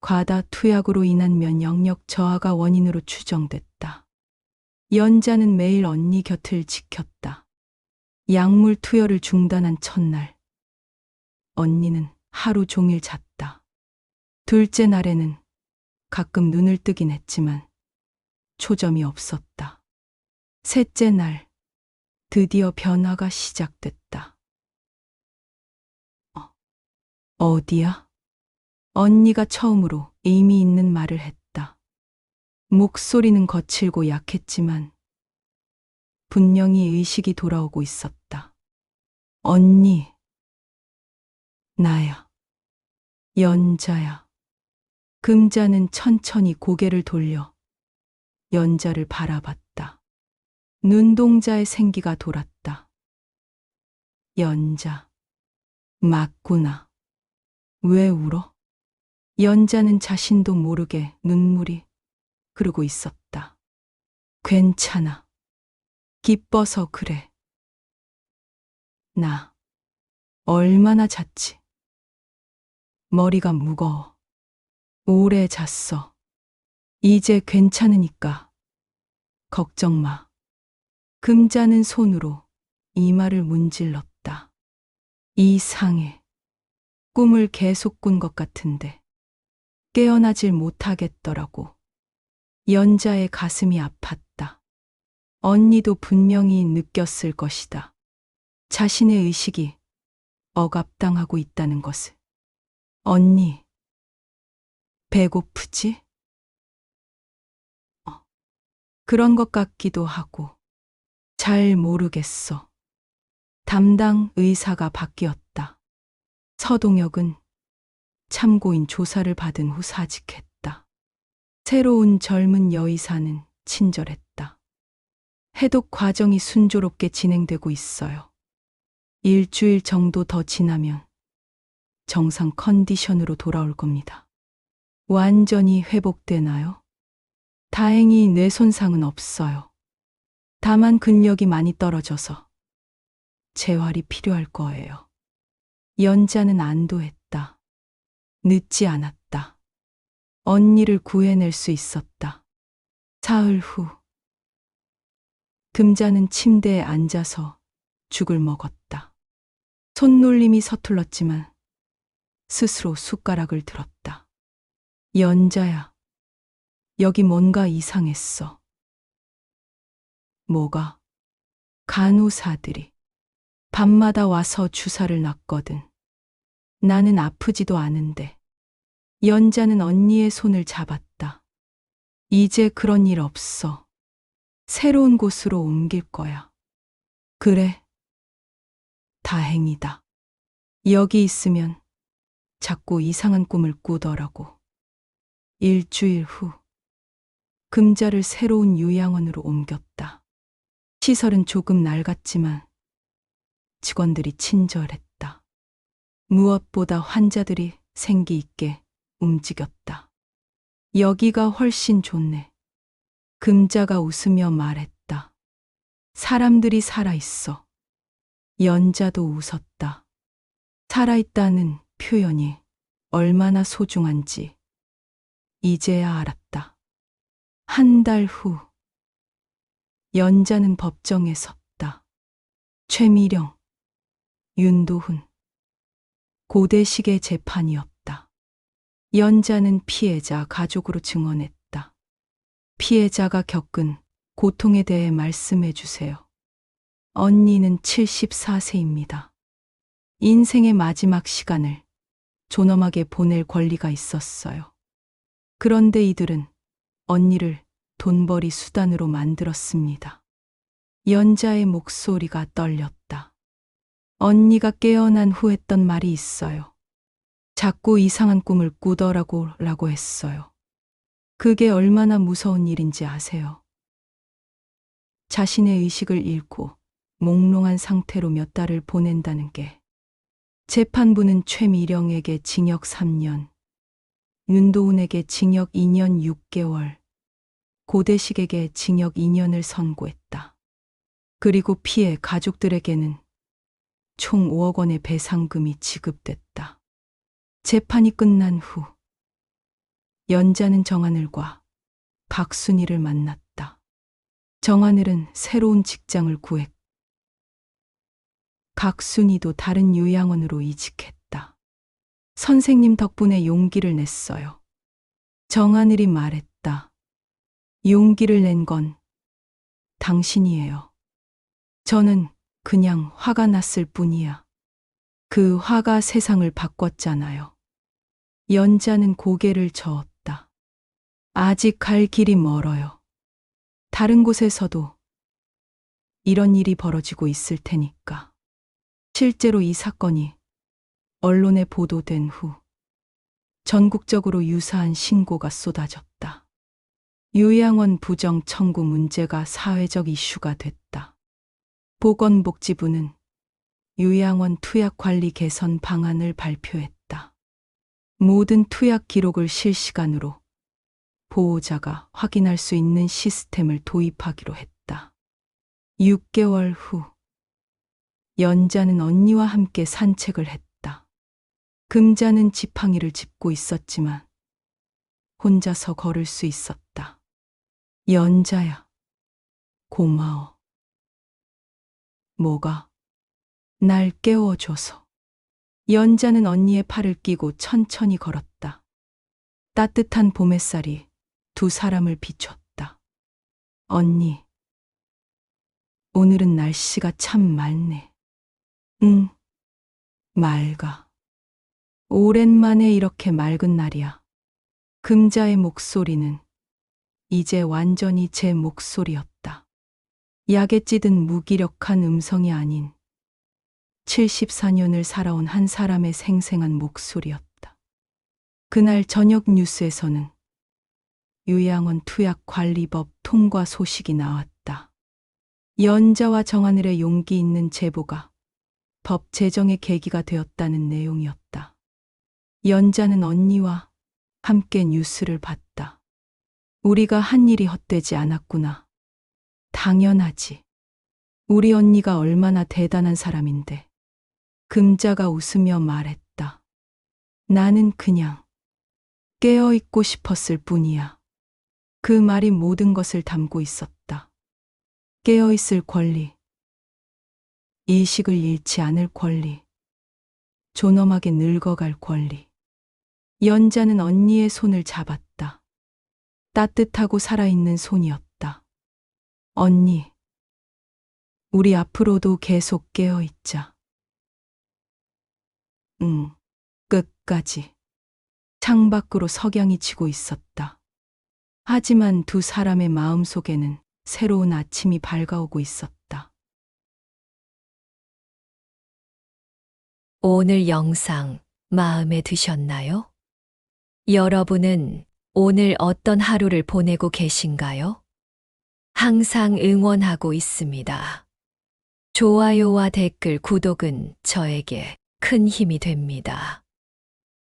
과다 투약으로 인한 면역력 저하가 원인으로 추정됐다. 연자는 매일 언니 곁을 지켰다. 약물 투여를 중단한 첫날, 언니는 하루 종일 잤다. 둘째 날에는 가끔 눈을 뜨긴 했지만 초점이 없었다. 셋째 날, 드디어 변화가 시작됐다. 어디야? 언니가 처음으로 의미 있는 말을 했다. 목소리는 거칠고 약했지만 분명히 의식이 돌아오고 있었다. 언니, 나야. 연자야. 금자는 천천히 고개를 돌려 연자를 바라봤다. 눈동자에 생기가 돌았다. 연자, 맞구나. 왜 울어? 연자는 자신도 모르게 눈물이 흐르고 있었다. 괜찮아. 기뻐서 그래. 나 얼마나 잤지? 머리가 무거워. 오래 잤어. 이제 괜찮으니까 걱정 마. 금자는 손으로 이마를 문질렀다. 이상해. 꿈을 계속 꾼 것 같은데 깨어나질 못하겠더라고. 연자의 가슴이 아팠다. 언니도 분명히 느꼈을 것이다. 자신의 의식이 억압당하고 있다는 것을. 언니, 배고프지? 그런 것 같기도 하고. 잘 모르겠어. 담당 의사가 바뀌었다. 서동혁은 참고인 조사를 받은 후 사직했다. 새로운 젊은 여의사는 친절했다. 해독 과정이 순조롭게 진행되고 있어요. 일주일 정도 더 지나면 정상 컨디션으로 돌아올 겁니다. 완전히 회복되나요? 다행히 뇌 손상은 없어요. 다만 근력이 많이 떨어져서 재활이 필요할 거예요. 연자는 안도했다. 늦지 않았다. 언니를 구해낼 수 있었다. 사흘 후, 금자는 침대에 앉아서 죽을 먹었다. 손놀림이 서툴렀지만 스스로 숟가락을 들었다. 연자야, 여기 뭔가 이상했어. 뭐가? 간호사들이 밤마다 와서 주사를 놨거든. 나는 아프지도 않은데. 연자는 언니의 손을 잡았다. 이제 그런 일 없어. 새로운 곳으로 옮길 거야. 그래. 다행이다. 여기 있으면 자꾸 이상한 꿈을 꾸더라고. 일주일 후, 금자를 새로운 요양원으로 옮겼다. 시설은 조금 낡았지만 직원들이 친절했다. 무엇보다 환자들이 생기 있게 움직였다. 여기가 훨씬 좋네. 금자가 웃으며 말했다. 사람들이 살아있어. 연자도 웃었다. 살아있다는 표현이 얼마나 소중한지 이제야 알았다. 한 달 후, 연자는 법정에 섰다. 최미령, 윤도훈, 고대식의 재판이었다. 연자는 피해자 가족으로 증언했다. 피해자가 겪은 고통에 대해 말씀해 주세요. 언니는 74세입니다. 인생의 마지막 시간을 존엄하게 보낼 권리가 있었어요. 그런데 이들은 언니를 돈벌이 수단으로 만들었습니다. 연자의 목소리가 떨렸다. 언니가 깨어난 후 했던 말이 있어요. 자꾸 이상한 꿈을 꾸더라고라고 했어요. 그게 얼마나 무서운 일인지 아세요? 자신의 의식을 잃고 몽롱한 상태로 몇 달을 보낸다는 게. 재판부는 최미령에게 징역 3년, 윤도훈에게 징역 2년 6개월, 고대식에게 징역 2년을 선고했다. 그리고 피해 가족들에게는 총 5억 원의 배상금이 지급됐다. 재판이 끝난 후 연자는 정하늘과 박순희를 만났다. 정하늘은 새로운 직장을 구했고 박순희도 다른 요양원으로 이직했다. 선생님 덕분에 용기를 냈어요. 정하늘이 말했다. 용기를 낸 건 당신이에요. 저는 그냥 화가 났을 뿐이야. 그 화가 세상을 바꿨잖아요. 연자는 고개를 저었다. 아직 갈 길이 멀어요. 다른 곳에서도 이런 일이 벌어지고 있을 테니까. 실제로 이 사건이 언론에 보도된 후 전국적으로 유사한 신고가 쏟아졌다. 요양원 부정 청구 문제가 사회적 이슈가 됐다. 보건복지부는 요양원 투약 관리 개선 방안을 발표했다. 모든 투약 기록을 실시간으로 보호자가 확인할 수 있는 시스템을 도입하기로 했다. 6개월 후 연자는 언니와 함께 산책을 했다. 금자는 지팡이를 짚고 있었지만 혼자서 걸을 수 있었다. 연자야, 고마워. 뭐가? 날 깨워줘서. 연자는 언니의 팔을 끼고 천천히 걸었다. 따뜻한 봄 햇살이 두 사람을 비췄다. 언니, 오늘은 날씨가 참 맑네. 응, 맑아. 오랜만에 이렇게 맑은 날이야. 금자의 목소리는 이제 완전히 제 목소리였다. 약에 찌든 무기력한 음성이 아닌 74년을 살아온 한 사람의 생생한 목소리였다. 그날 저녁 뉴스에서는 요양원 투약관리법 통과 소식이 나왔다. 연자와 정하늘의 용기 있는 제보가 법 제정의 계기가 되었다는 내용이었다. 연자는 언니와 함께 뉴스를 봤다. 우리가 한 일이 헛되지 않았구나. 당연하지. 우리 언니가 얼마나 대단한 사람인데. 금자가 웃으며 말했다. 나는 그냥 깨어있고 싶었을 뿐이야. 그 말이 모든 것을 담고 있었다. 깨어있을 권리, 의식을 잃지 않을 권리, 존엄하게 늙어갈 권리. 연자는 언니의 손을 잡았다. 따뜻하고 살아있는 손이었다. 언니, 우리 앞으로도 계속 깨어있자. 응, 끝까지. 창밖으로 석양이 지고 있었다. 하지만 두 사람의 마음속에는 새로운 아침이 밝아오고 있었다. 오늘 영상 마음에 드셨나요? 여러분은 오늘 어떤 하루를 보내고 계신가요? 항상 응원하고 있습니다. 좋아요와 댓글, 구독은 저에게 큰 힘이 됩니다.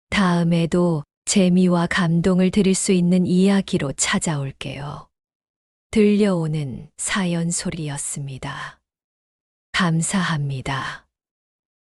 다음에도 재미와 감동을 드릴 수 있는 이야기로 찾아올게요. 들려오는 사연 소리였습니다. 감사합니다.